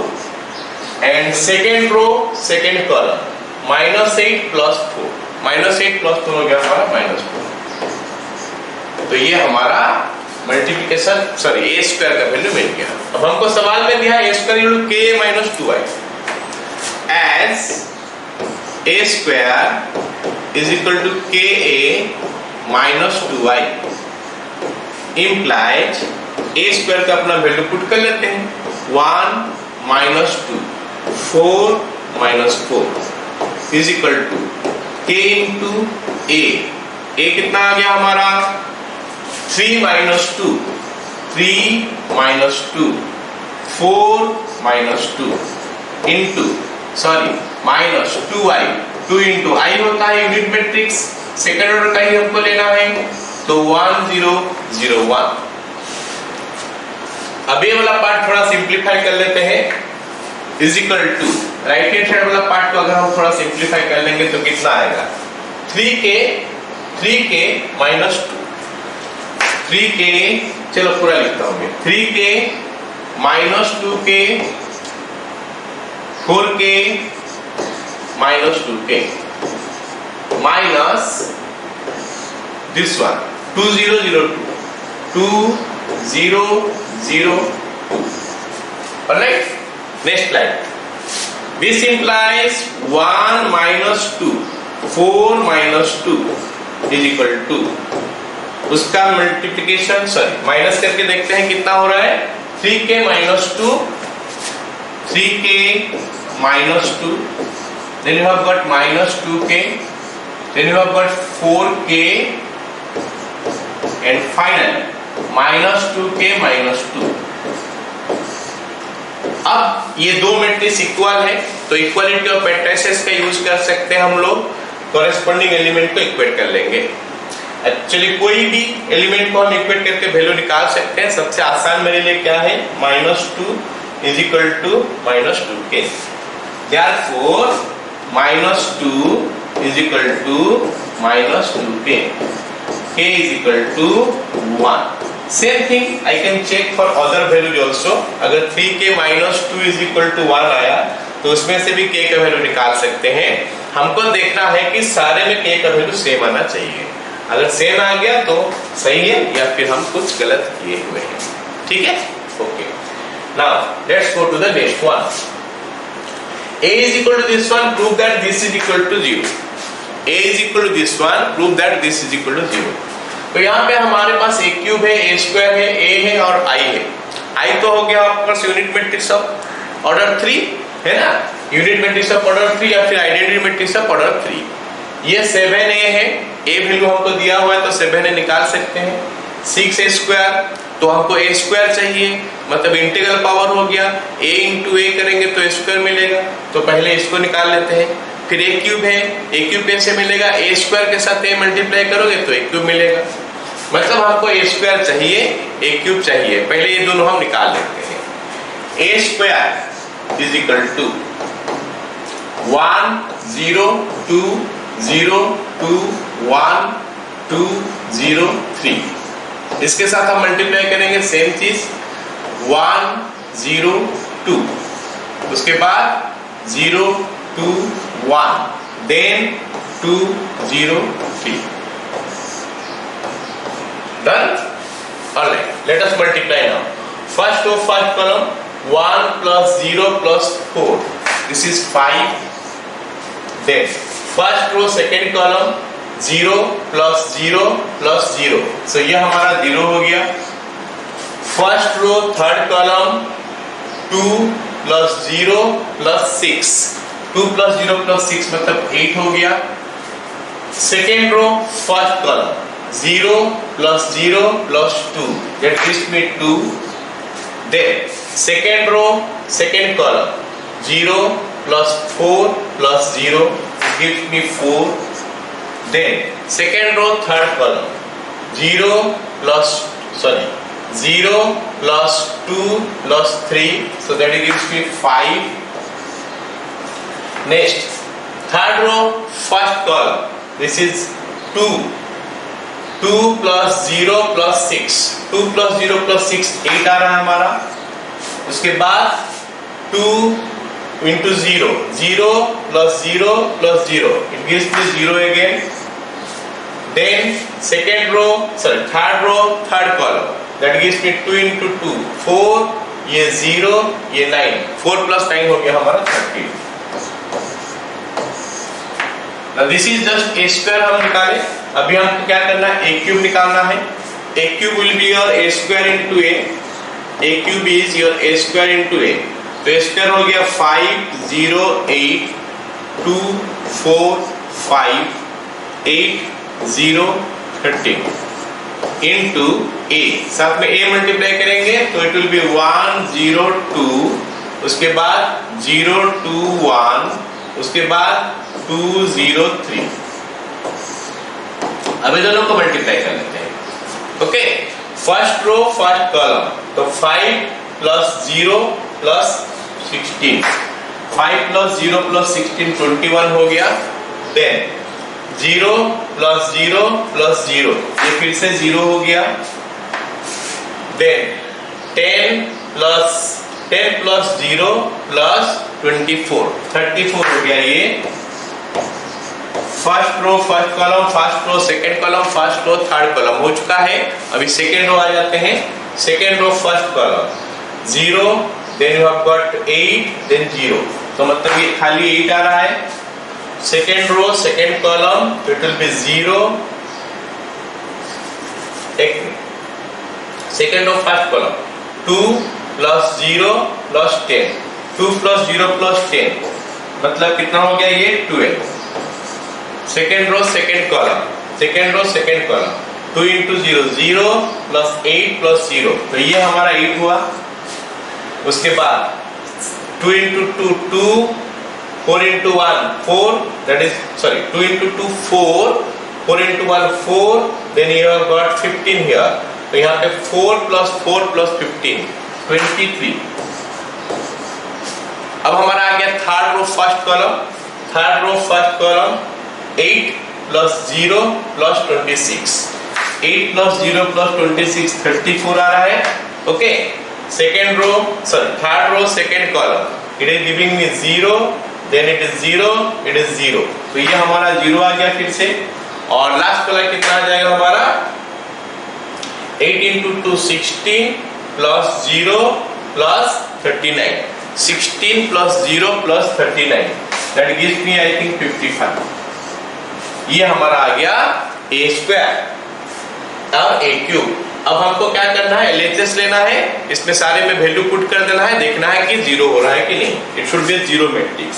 And second row second column minus 8 plus 4. minus 8 plus 4 हो गया हमारा minus 4. तो ये हमारा मल्टीप्लिकेशन सॉरी ए स्क्वायर का वैल्यू मिल गया। अब हमको सवाल में दिया A square equal to K minus 2i as A square is equal to K A minus 2i implies A square का अपना वैल्यू पुट कर लेते हैं 1 minus 2 4 minus 4 is equal to K into A कितना आ गया हमारा 3 minus 2 3 minus 2 4 minus 2 into sorry minus 2i 2 into आई होता है यूनिट मैट्रिक्स सेकंड ऑर्डर का ही हमको लेना है तो 1 0 0 1। अब ये वाला पार्ट थोड़ा सिंप्लीफाई कर लेते हैं is equal to right hand side वाला पार्ट को अगर हम थोड़ा सिंप्लीफाई कर लेंगे तो कितना आएगा 3k माइनस 2 3k चलो पूरा लिखता हूं मैं 3k minus 2k 4k minus 2k minus this one 2002 2002 alright next line this implies 1 minus 2 4 minus 2 is equal to उसका मल्टीप्लिकेशन सॉरी माइनस करके देखते हैं कितना हो रहा है 3k minus 2 3k minus 2 then you have got minus 2k then you have got 4k and finally minus 2k minus 2। अब ये दो मैट्रिक्स इक्वल है तो इक्वालिटी ऑफ मैट्रिसेस का यूज कर सकते हैं हम लोग कॉरेस्पॉन्डिंग एलिमेंट को इक्वेट कर लेंगे। एक्चुअली कोई भी एलिमेंट को हम इक्वेट करके वैल्यू निकाल सकते हैं। सबसे आसान मेरे लिए क्या है -2 is equal to -2k therefore -2 is equal to -2k k is equal to 1। Same thing I can check for other values also। अगर 3k minus 2 is equal to 1 आया तो उसमें से भी k का वैल्यू निकाल सकते हैं। हमको देखना है कि सारे में k का वैल्यू सेम आना चाहिए। अगर सेम आ गया तो सही है या फिर हम कुछ गलत किए हुए हैं। ठीक है okay now let's go to the next one. a is equal to this one prove that this is equal to 0। a is equal to this one prove that this is equal to 0। तो यहाँ पे हमारे पास a cube है a square है a है और i है। i तो हो गया आपके पास यूनिट मैट्रिक्स ऑफ ऑर्डर 3 है ना यूनिट मैट्रिक्स ऑफ ऑर्डर 3 या फिर आइडेंटिटी मैट्रिक्स ऑफ ऑर्डर 3। ये 7a है a वैल्यू हमको दिया हुआ है तो 7a निकाल सकते हैं। 6a स्क्वायर तो हमको a स्क्वायर चाहिए मतलब इंटीग्रल पावर हो गया a इंटू a करेंगे तो a स्क्वायर मिलेगा तो पहले इसको निकाल लेते हैं। फिर a क्यूब है a क्यूब कैसे मिलेगा a स्क्वायर के साथ a मल्टीप्लाई करोगे तो a क्यूब मिलेगा मतलब हमको a स्क्वायर चाहिए a क्यूब चाहिए। पहले ये दोनों हम निकाल लेते हैं। a square is equal to 1 0 2 0 2 1 2 0 3 इसके साथ हम मल्टीप्लाई करेंगे सेम चीज 1 0 2 उसके बाद 0 2 1 then 2 0 3 done। alright let us multiply now। first row first column 1 plus 0 plus 4 this is 5 then first row second column 0 plus 0 plus 0 so ये हमारा 0 हो गया। First row third column 2 plus 0 plus 6 2 plus 0 plus 6 मतलब 8 हो गया। Second row first column 0 plus 0 plus 2 that gives me 2 then second row second column 0 plus 4 plus 0 gives me 4 then second row third column 0 plus 0 plus 2 plus 3 so that gives me 5 next third row first column this is 2 plus 0 plus 6 2 plus 0 plus 6 8 आ रहा है हमारा। उसके बाद 2 into 0 0 plus 0 plus 0 it gives me 0 again then second row third row third column that gives me 2 into 2 4, ये 0, ये 9, 4 plus 9 हो गया हमारा 30। Now this is just a square हम निकाले। अभी हमको क्या करना है, a cube निकालना है। a cube will be your a square into a cube is your a square into a, तो a square हो गया 5 0 8 2 4 5 8 0 13 into a, साथ में a मल्टीप्लाई करेंगे तो इट विल बी 1 0 2, उसके बाद 0 2 1, उसके बाद 2 0 3। अभी दोनों को मल्टीप्लाई कर लेते हैं। Okay, first row first column, तो 5 plus 0 plus 16, 5 plus 0 plus 16 21 हो गया। देन 0 plus 0 plus 0, ये फिर से 0 हो गया। देन 10 plus 0 plus 24 34 हो गया। ये first row first column, first row second column, first row third column हो चुका है। अभी सेकंड रो आ जाते हैं। Second row first column 0, then you have got 8, then 0, तो मतलब ये खाली 8 आ रहा है। Second row second column, it will be 0, second row first column 2 plus 0 plus 10, 2 plus 0 plus 10, मतलब कितना हो गया ये 12। Second row second column, second row second column 2 into 0 0 plus 8 plus 0, तो ये हमारा 8 हुआ। उसके बाद 2 into 2 2, 4 into 1 4, that is sorry 2 into 2 4, 4 into 1 4, then you have got 15 here, तो यहाँ पे 4 plus 4 plus 15 23। अब हमारा आ गया third row first column, third row first column 8 plus 0 plus 26, 8 plus 0 plus 26 34 आ रहा है। Okay, second row sorry third row second column, it is giving me 0, then it is 0, it is 0, तो ये हमारा 0 आ गया फिर से। और लास्ट वाला कितना आ जाएगा हमारा 8 into 2 16 plus 0 plus 39, 16 plus 0 plus 39, that gives me I think 55। ये हमारा आ गया a स्क्वायर और a क्यूब। अब हमको क्या करना है, LHS लेना है, इसमें सारे में वैल्यू पुट कर देना है, देखना है कि 0 हो रहा है कि नहीं। It should be 0 matrix.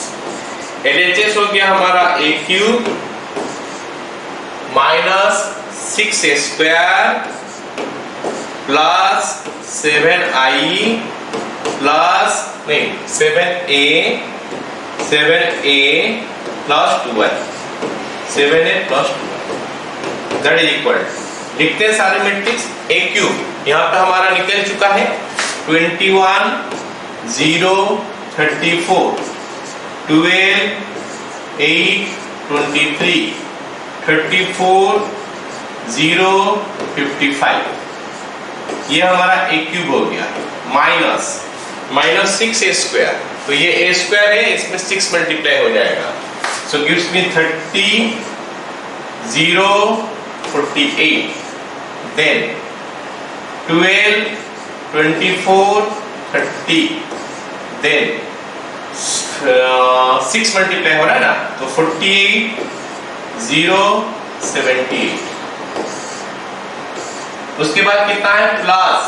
LHS हो गया हमारा a cube minus 6a square plus 7i plus नहीं 7a plus 2i, 7a plus 2, that is equal, लिखते हैं सारे मैट्रिक्स। a क्यूब यहाँ पे हमारा निकल चुका है 21 0 34 12 8 23 34 0 55, ये हमारा a क्यूब हो गया। माइनस 6a स्क्वायर, तो ये a स्क्वायर है, इसमें 6 मल्टीप्लाई हो जाएगा, so gives me 30 0 48, then 12 24 30, then 6 multiply हो रहा है ना, तो 48 0 78। उसके बाद कितना है प्लस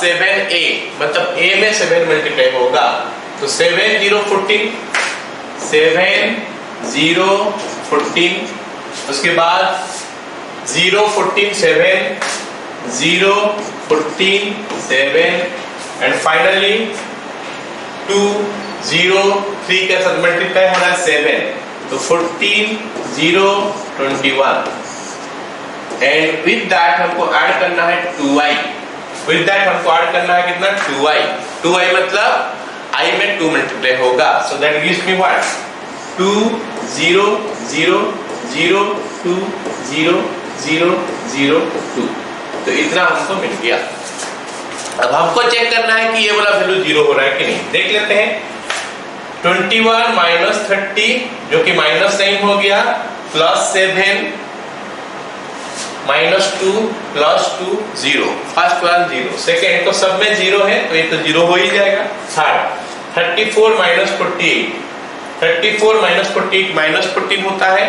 7a, मतलब a में 7 मल्टीप्लाई होगा, तो 7 0 14, 7 0 14, उसके बाद 0 14 7 0 14 7, एंड फाइनली 2 0 3 के साथ मल्टीप्लाई हो रहा है 7, तो 14 0 21, एंड विद दैट हमको ऐड करना है 2i, विद दैट हमको ऐड करना है कितना 2i मतलब i में 2 मल्टीप्लाई होगा, so that gives me what 2 0 0 0 2 0 0 0 2, तो इतना हमको मिल गया। अब हमको चेक करना है कि ये वाला वैल्यू 0 हो रहा है कि नहीं, देख लेते हैं। 21 माइनस 30 जो कि माइनस नहीं हो गया, प्लस 7 -2 +2 0, फर्स्ट वन 0, सेकेंड तो सब में 0 है तो ये तो 0 हो ही जाएगा। थर्ड 34 - 48, 34 - 48 -14 होता है,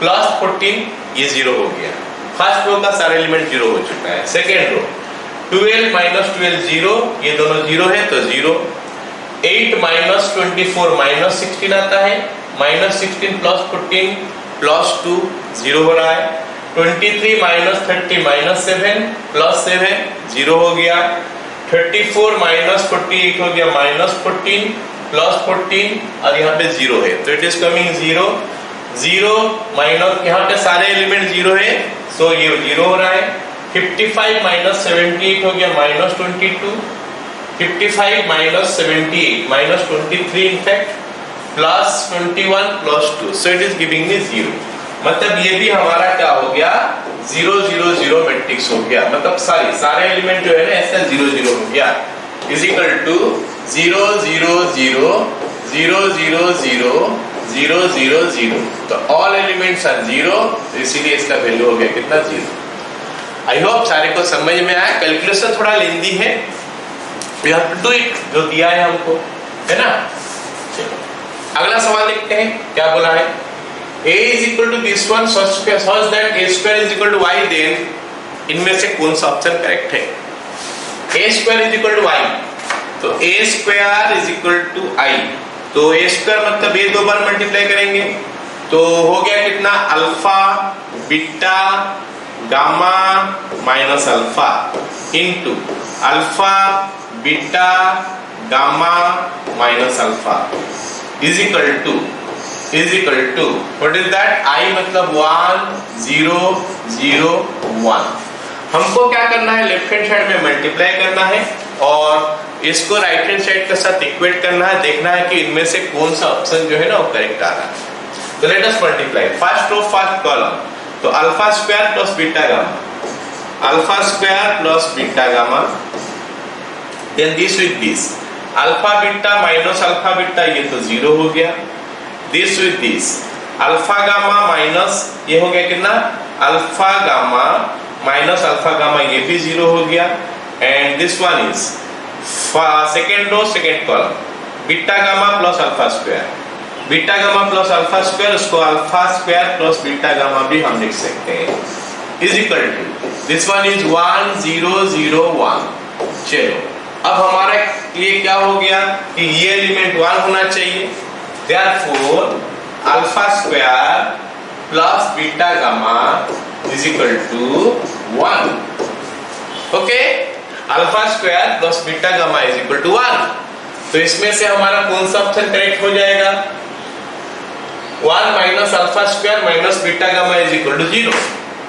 +14 ये 0 हो गया। फर्स्ट रो का सारे एलिमेंट 0 हो चुका है। सेकेंड रो 12 - 12 0, ये दोनों 0 है तो 0। 8 - 24 -16 आता है, -16 +14 +2 0 हो रहा है। 23 - 30 -7 +7 0 हो गया। 34 - 48 हो गया -14 +14 और यहाँ पे 0 है तो इट इज कमिंग 0 0 माइनस, यहाँ पे सारे एलिमेंट 0 है सो ये 0 हो रहा है। 55 - 78 हो गया -22, 55 - 78 -23 in fact +21 +2 so it is giving me 0। मतलब ये भी हमारा क्या हो गया 0 0 0 मैट्रिक्स हो गया, मतलब सारे एलिमेंट जो है ना ऐसा 0 0 हो गया, इज इक्वल टू 0 0 0 0 0 0 0 0 0। तो ऑल एलिमेंट्स आर 0, तो इसीलिए इसका वैल्यू हो गया कितना 0। आई होप सारे को समझ में आया। कैलकुलेशन थोड़ा लेंदी है, we have to do it, जो दिया है हमको, है ना। चलो अगला सवाल देखते हैं क्या बोला है। a is equal to this one such that a square is equal to y, then इनमें से कौन सा ऑप्शन करेक्ट है। a square is equal to y, तो a square is equal to i, तो a square मतलब ये दो बार मल्टीप्लाई करेंगे तो हो गया कितना alpha beta gamma minus alpha into alpha beta gamma minus alpha is equal to what is that i मतलब 1 0 0 1। हमको क्या करना है लेफ्ट हैंड साइड में मल्टीप्लाई करना है और इसको राइट हैंड साइड के साथ इक्वेट करना है, देखना है कि इनमें से कौन सा ऑप्शन जो है ना वो करेक्ट आ रहा है। तो let us multiply first row first column, तो alpha square plus beta gamma, alpha square plus beta gamma, then this with this alpha beta minus alpha beta, ये तो 0 हो गया। This with this alpha gamma minus ये हो गया कितना alpha gamma minus alpha gamma, ये भी 0 हो गया। And this one is second row second column beta gamma plus alpha square, beta gamma plus alpha square, उसको alpha square plus beta gamma भी हम लिख सकते हैं, is equal to this one is 1 0 0 1। चलो अब हमारा ये क्या हो गया कि ये एलिमेंट 1 होना चाहिए, therefore alpha square plus beta gamma is equal to 1। okay, alpha square plus beta gamma is equal to 1। तो इसमें से हमारा कौन सा ऑप्शन करेक्ट हो जाएगा 1 minus alpha square minus beta gamma is equal to 0।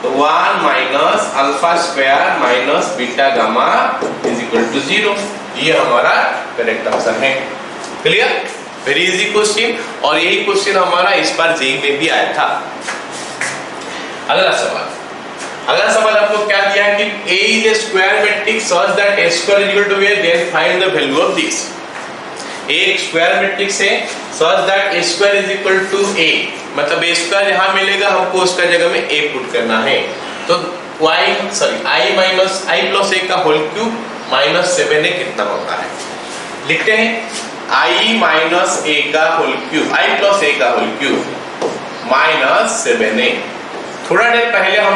तो 1 minus alpha square minus beta gamma is equal to 0, ये हमारा करेक्ट आंसर है। क्लियर, वेरी इजी क्वेश्चन, और यही क्वेश्चन हमारा इस बार जेईई में भी आया था। अगला सवाल आपको क्या दिया है कि A is a square matrix such that A square is equal to A, then find the value of this। एक स्क्वायर मैट्रिक्स है such that A square is equal to A, मतलब A square यहाँ मिलेगा, हमको उसका जगह में A put करना है। तो I minus I plus A का होल क्यूब माइनस 7A कितना होता है, लिखते हैं I माइनस A का whole cube, I plus A का होल क्यूब माइनस 7A। थोड़ा देर पहले हम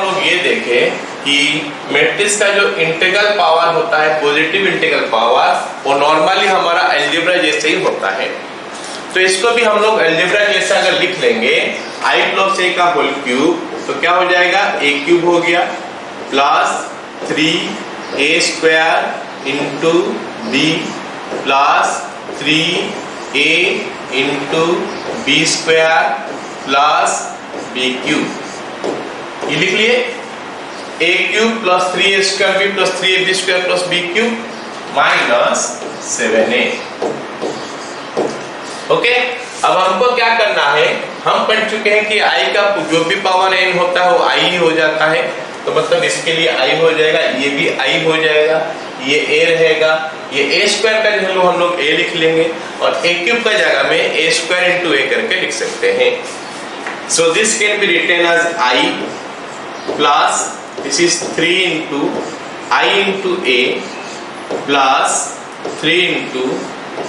लोग ये देखे कि मैट्रिक्स का जो इंटीग्रल पावर होता है पॉजिटिव इंटीग्रल पावर, वो नॉर्मली हमारा अलजेब्रा जैसे ही होता है। तो इसको भी हम लोग अलजेब्रा जैसा अगर लिख लेंगे I प्लस A का होल क्यूब, तो क्या हो जाएगा A क्यूब हो गया plus 3A square into B plus 3A into b square plus b cube, ये लिख लिए A cube plus 3A square b plus 3AB square plus b cube minus 7A। Okay, अब हमको क्या करना है, हम पढ़ चुके हैं कि I का जो भी पावर n होता है वो I ही हो जाता है, तो मतलब इसके लिए I हो जाएगा, ये भी I हो जाएगा, ये A रहेगा, ये A स्क्वायर का वैल्यू हम लोग A लिख लेंगे और A क्यूब का जगह में A स्क्वायर इंटू A करके लिख सकते हैं। So this can be written as I plus this is 3 into I into A plus 3 into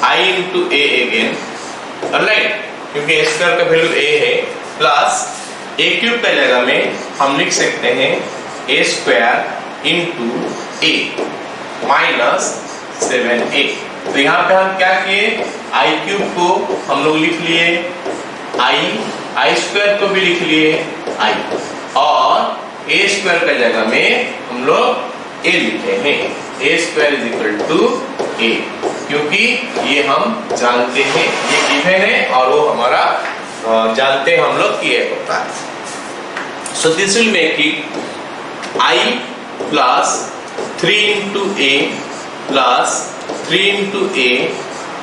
I into A again, alright, क्योंकि a स्क्वायर का वैल्यू a है, प्लस a क्यूब का जगह में हम लिख सकते हैं a square into a minus 7a। तो यहाँ पे हम क्या किए, i क्यूब को हम लोग लिख लिए i स्क्वायर को भी लिख लिए i, और a स्क्वायर का जगह में हम लोग a लिखे हैं, a square is equal to a, क्योंकि ये हम जानते हैं, ये गिवन है और वो हमारा जानते हैं हम लोग कि ये होता है। सो this will make it i plus 3 into a plus 3 into a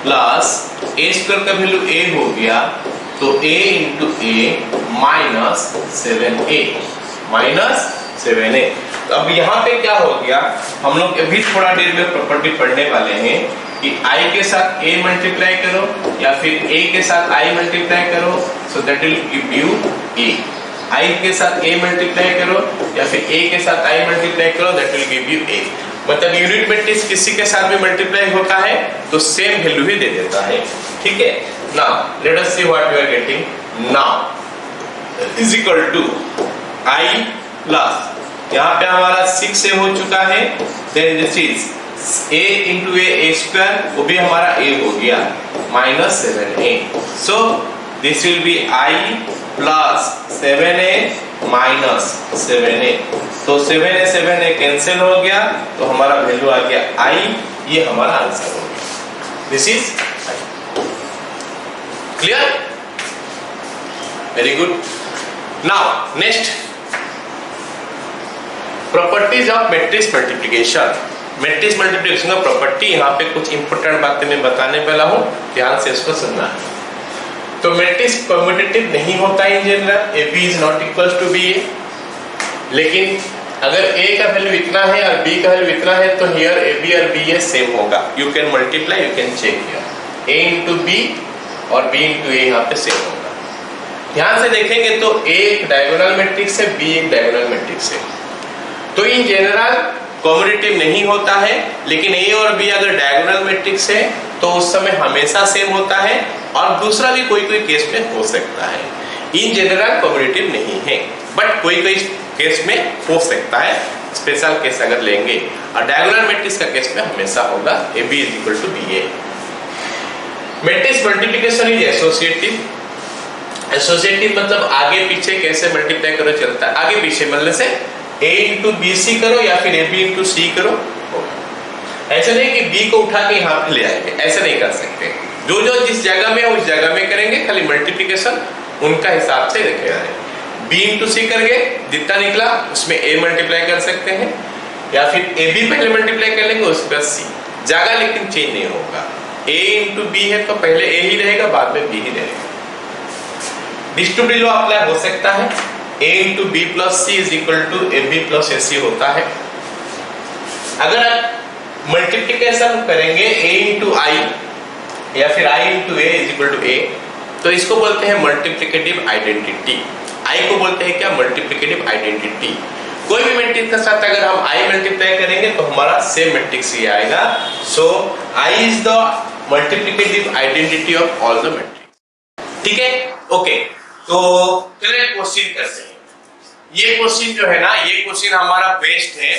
plus a square का वैल्यू a हो गया, तो a into a minus 7a। तो अब यहाँ पे क्या हो गया, हम लोग अभी थोड़ा देर में प्रॉपर्टी पढ़ने वाले हैं कि i के साथ a मल्टीप्लाई करो या फिर a के साथ i मल्टीप्लाई करो, so that will give you a। i के साथ a मल्टीप्लाई करो या फिर a के साथ i मल्टीप्लाई करो, that will give you a। मतलब यूनिट मैट्रिक्स किसी के साथ भी मल्टीप्लाई होता है तो सेम वैल्यू ही दे देता है, ठीक है। Now let us see what we are getting. Now is equal to i plus, यहाँ पे हमारा 6a हो चुका है, then this is a into a square, वो भी हमारा a हो गया, minus 7a। So this will be i plus 7a minus 7a। तो 7a कैंसिल हो गया, तो हमारा वैल्यू आ गया i, ये हमारा आंसर हो गया। This is clear, very good. Now next, properties of matrix multiplication. Matrix multiplication का प्रॉपर्टी, यहाँ पे कुछ इंपॉर्टेंट बातें मैं बताने वाला हूँ, ध्यान से इसको सुनना है। तो मैट्रिक्स कम्यूटेटिव नहीं होता in general, A B is not equal to B A, लेकिन अगर a का वैल्यू इतना है और b का वैल्यू इतना है तो हियर ए बी और बी ए सेम होगा। You can multiply, you can check here a into b और b इंटू ए यहाँ पे सेम होगा। ध्यान से देखेंगे तो a एक डायगोनल मैट्रिक्स है, b एक डायगोनल मैट्रिक्स है। तो इन जनरल कम्यूटेटिव नहीं होता है, लेकिन a और b अगर डायगोनल मैट्रिक्स है तो उस समय हमेशा सेम होता है, और दूसरा भी कोई कोई केस में हो सकता है। इन जनरल कम्यूटेटिव नहीं है, बट कोई कोई केस में हो सकता है, स्पेशल केस अगर लेंगे। और डायगोनल मैट्रिक्स का केस में हमेशा होगा a B is equal to B a. Matrix multiplication is associative. Associative मतलब आगे पीछे कैसे मल्टीप्लाई करो चलता है, आगे पीछे मतलब से a इंटू बी सी करो या फिर ए बी इंटू सी करो, ऐसे नहीं कि b को उठा के यहाँ पे ले आएंगे, ऐसे नहीं कर सकते। जो जो जिस जगह में है उस जगह में करेंगे, खाली मल्टीप्लिकेशन उनका हिसाब से रखेगा। b इंटू सी करके जितना निकला उसमें a मल्टीप्लाई कर सकते हैं, या फिर ए बी पहले मल्टीप्लाई कर लेंगे उसके बाद सी, जगह लेकिन चेंज नहीं होगा। a इंटू बी है तो पहले a ही रहेगा, बाद में b ही रहेगा। डिस्ट्रीब्यूटिव लॉ अप्लाई हो सकता है, a into B plus C is equal to A B plus A C होता है। अगर आप मल्टीप्लिकेशन करेंगे a इंटू आई या फिर i into A is equal to A, तो इसको बोलते हैं मल्टीप्लिकेटिव आइडेंटिटी। i को बोलते हैं क्या, मल्टीप्लिकेटिव आइडेंटिटी। कोई भी मैट्रिक्स के साथ अगर हम i मल्टीप्लाई करेंगे तो हमारा सेम मैट्रिक्स ही आएगा। सो i is the multiplicative identity of all the matrix, ठीक है। ओके, तो चलिए क्वेश्चन करते हैं। ये क्वेश्चन जो है ना, ये क्वेश्चन हमारा बेस्ड है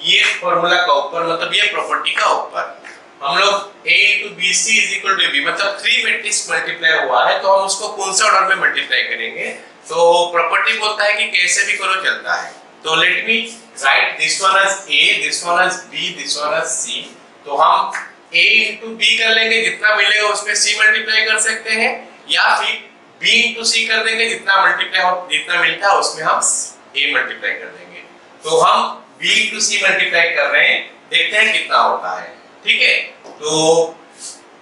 ये फॉर्मूला का ऊपर, मतलब ये प्रॉपर्टी का ऊपर। हम लोग a into bc is equal to b, मतलब 3 मैट्रिक्स मल्टीप्लाई हुआ है तो हम उसको कौन सा ऑर्डर में मल्टीप्लाई करेंगे, तो प्रॉपर्टी बोलता है कि कैसे भी करो चलता है। तो let me write this one as a, this one as b, this one as c। तो हम a into b कर लेंगे, जितना मिलेगा उसमें c मल्टीप्लाई कर सकते हैं, या फिर b into c कर देंगे, जितना मल्टीप्लाई हो जितना मिलता है उसमें हम a मल्टीप्लाई कर देंगे। तो हम b into c मल्टीप्लाई कर रहे हैं, देखते हैं कितना होता है, ठीक है। तो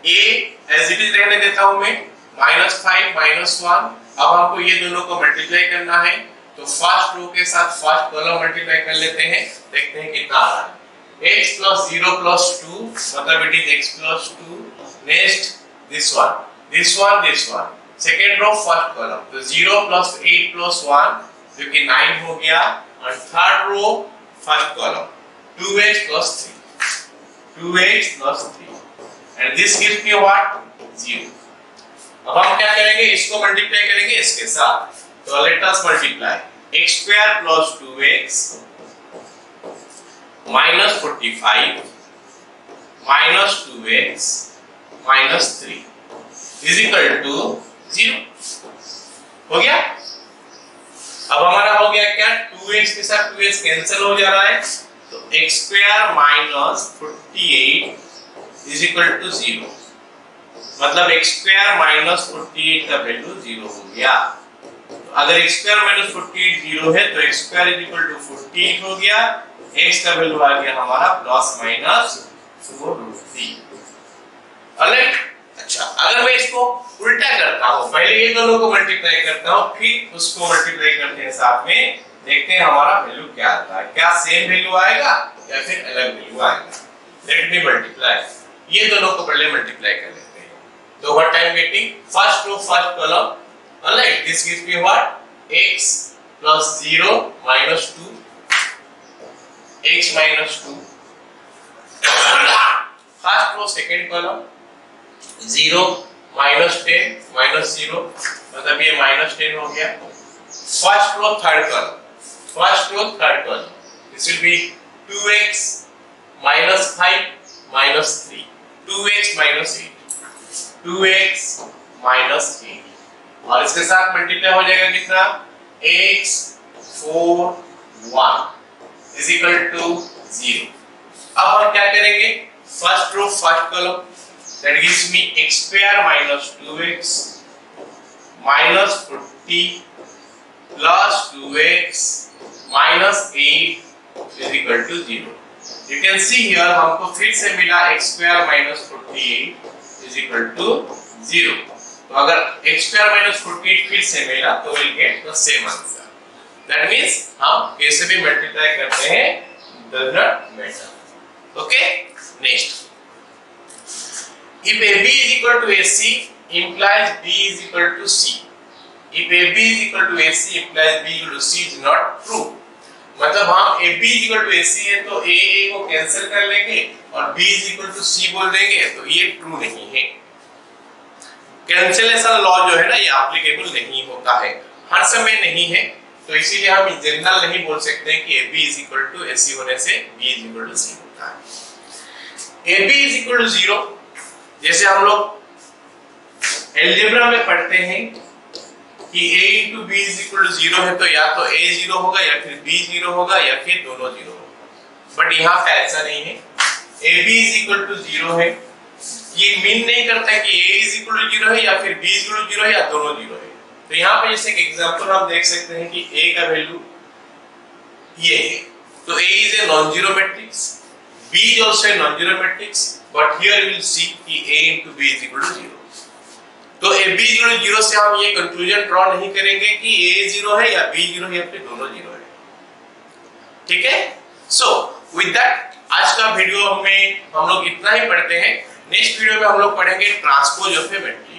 a एज इट इज रहने देता हूं मैं, -5 -1। अब हमको ये दोनों को मल्टीप्लाई करना है, तो फर्स्ट रो के साथ फर्स्ट कॉलम मल्टीप्लाई कर लेते हैं, देखते हैं कितना आ रहा है। x + 0 + 2 मतलब it is x + 2। Next this one, this one, this one, second row first column, तो 0 प्लस 8 प्लस 1 जो कि 9 हो गया, और third row first column 2h plus 3 and this gives me what 0। अब हम क्या करेंगे, इसको मल्टीप्लाई करेंगे इसके साथ, तो let us multiply x square plus 2x minus 45 minus 2x minus 3 is equal to 0। हो गया। अब हमारा हो गया क्या, 2x के साथ 2x कैंसिल हो जा रहा है, तो x square minus 48 is equal to 0। मतलब x स्क्वायर माइनस 48 का वैल्यू 0 हो गया। तो अगर x स्क्वायर माइनस 48 0 है तो x square is equal to 48 हो गया, x का वैल्यू आ गया हमारा प्लस माइनस 4√3। ऑलराइट। अच्छा, अगर मैं इसको उल्टा करता हूं, पहले ये दोनों को मल्टीप्लाई करता हूं, फिर उसको मल्टीप्लाई करते हैं साथ में, देखते हैं हमारा वैल्यू क्या आता है, क्या सेम वैल्यू आएगा या फिर अलग वैल्यू आएगा। लेट मी मल्टीप्लाई, ये दोनों को पहले मल्टीप्लाई कर लेते हैं। तो what I am getting, first row first column, alright, this gives me what x plus 0 minus 2 x minus 2, first row second column 0 minus 10 minus 0, मतलब ये माइनस 10 हो गया। First row third column this will be 2x minus 5 minus 3, 2x minus 8, 2x minus 8, और इसके साथ multiply हो जाएगा कितना, x 4 1 इज इक्वल टू 0। अब हम क्या करेंगे, first row first column, that gives me x square minus 2x minus 40 plus 2x minus 8 is equal to 0. You can see here हमको फिर से मिला x square minus 48 is equal to 0। तो अगर x square minus 48 फिर से मिला तो we'll get the same answer. That means हम कैसे भी मल्टीप्लाई करते हैं does not matter. Okay, next. If AB is equal to AC implies B is equal to C. If AB is equal to AC implies B equal to C is not true. मतलब हम AB is equal to AC है तो A को cancel कर लेंगे और B is equal to C बोल देंगे, तो ये ट्रू नहीं है। कैंसिलेशन लॉ जो है ना, ये एप्लीकेबल नहीं होता है, हर समय नहीं है, तो इसीलिए हम जनरल नहीं बोल सकते हैं कि AB is equal to AC होने से B is equal to C होता है। AB is equal to 0, जैसे हम लोग एलजेब्रा में पढ़ते हैं कि a into b is equal to 0 है, तो या तो a 0 होगा या फिर b 0 होगा या फिर दोनों 0 होगा। बट यहाँ पे ऐसा नहीं है, ab is equal to 0 है, ये मीन नहीं करता कि a is equal to 0 है या फिर b is equal to 0 है या दोनों 0 है। तो यहाँ पे जैसे एक एग्जांपल हम देख सकते हैं कि a का वैल्यू ये है, तो a is a non-zero matrix, b is also a non-zero matrix, but here we will see कि a into b is equal to 0। तो a b is equal to 0 से हम ये कंक्लूजन ड्रॉ नहीं करेंगे कि a 0 है या b 0 है या फिर दोनों 0 है। ठीक है, सो विद दैट आज का वीडियो में हम लोग इतना ही पढ़ते हैं। नेक्स्ट वीडियो में हम लोग पढ़ेंगे ट्रांसपोज ऑफ ए मैट्रिक्स।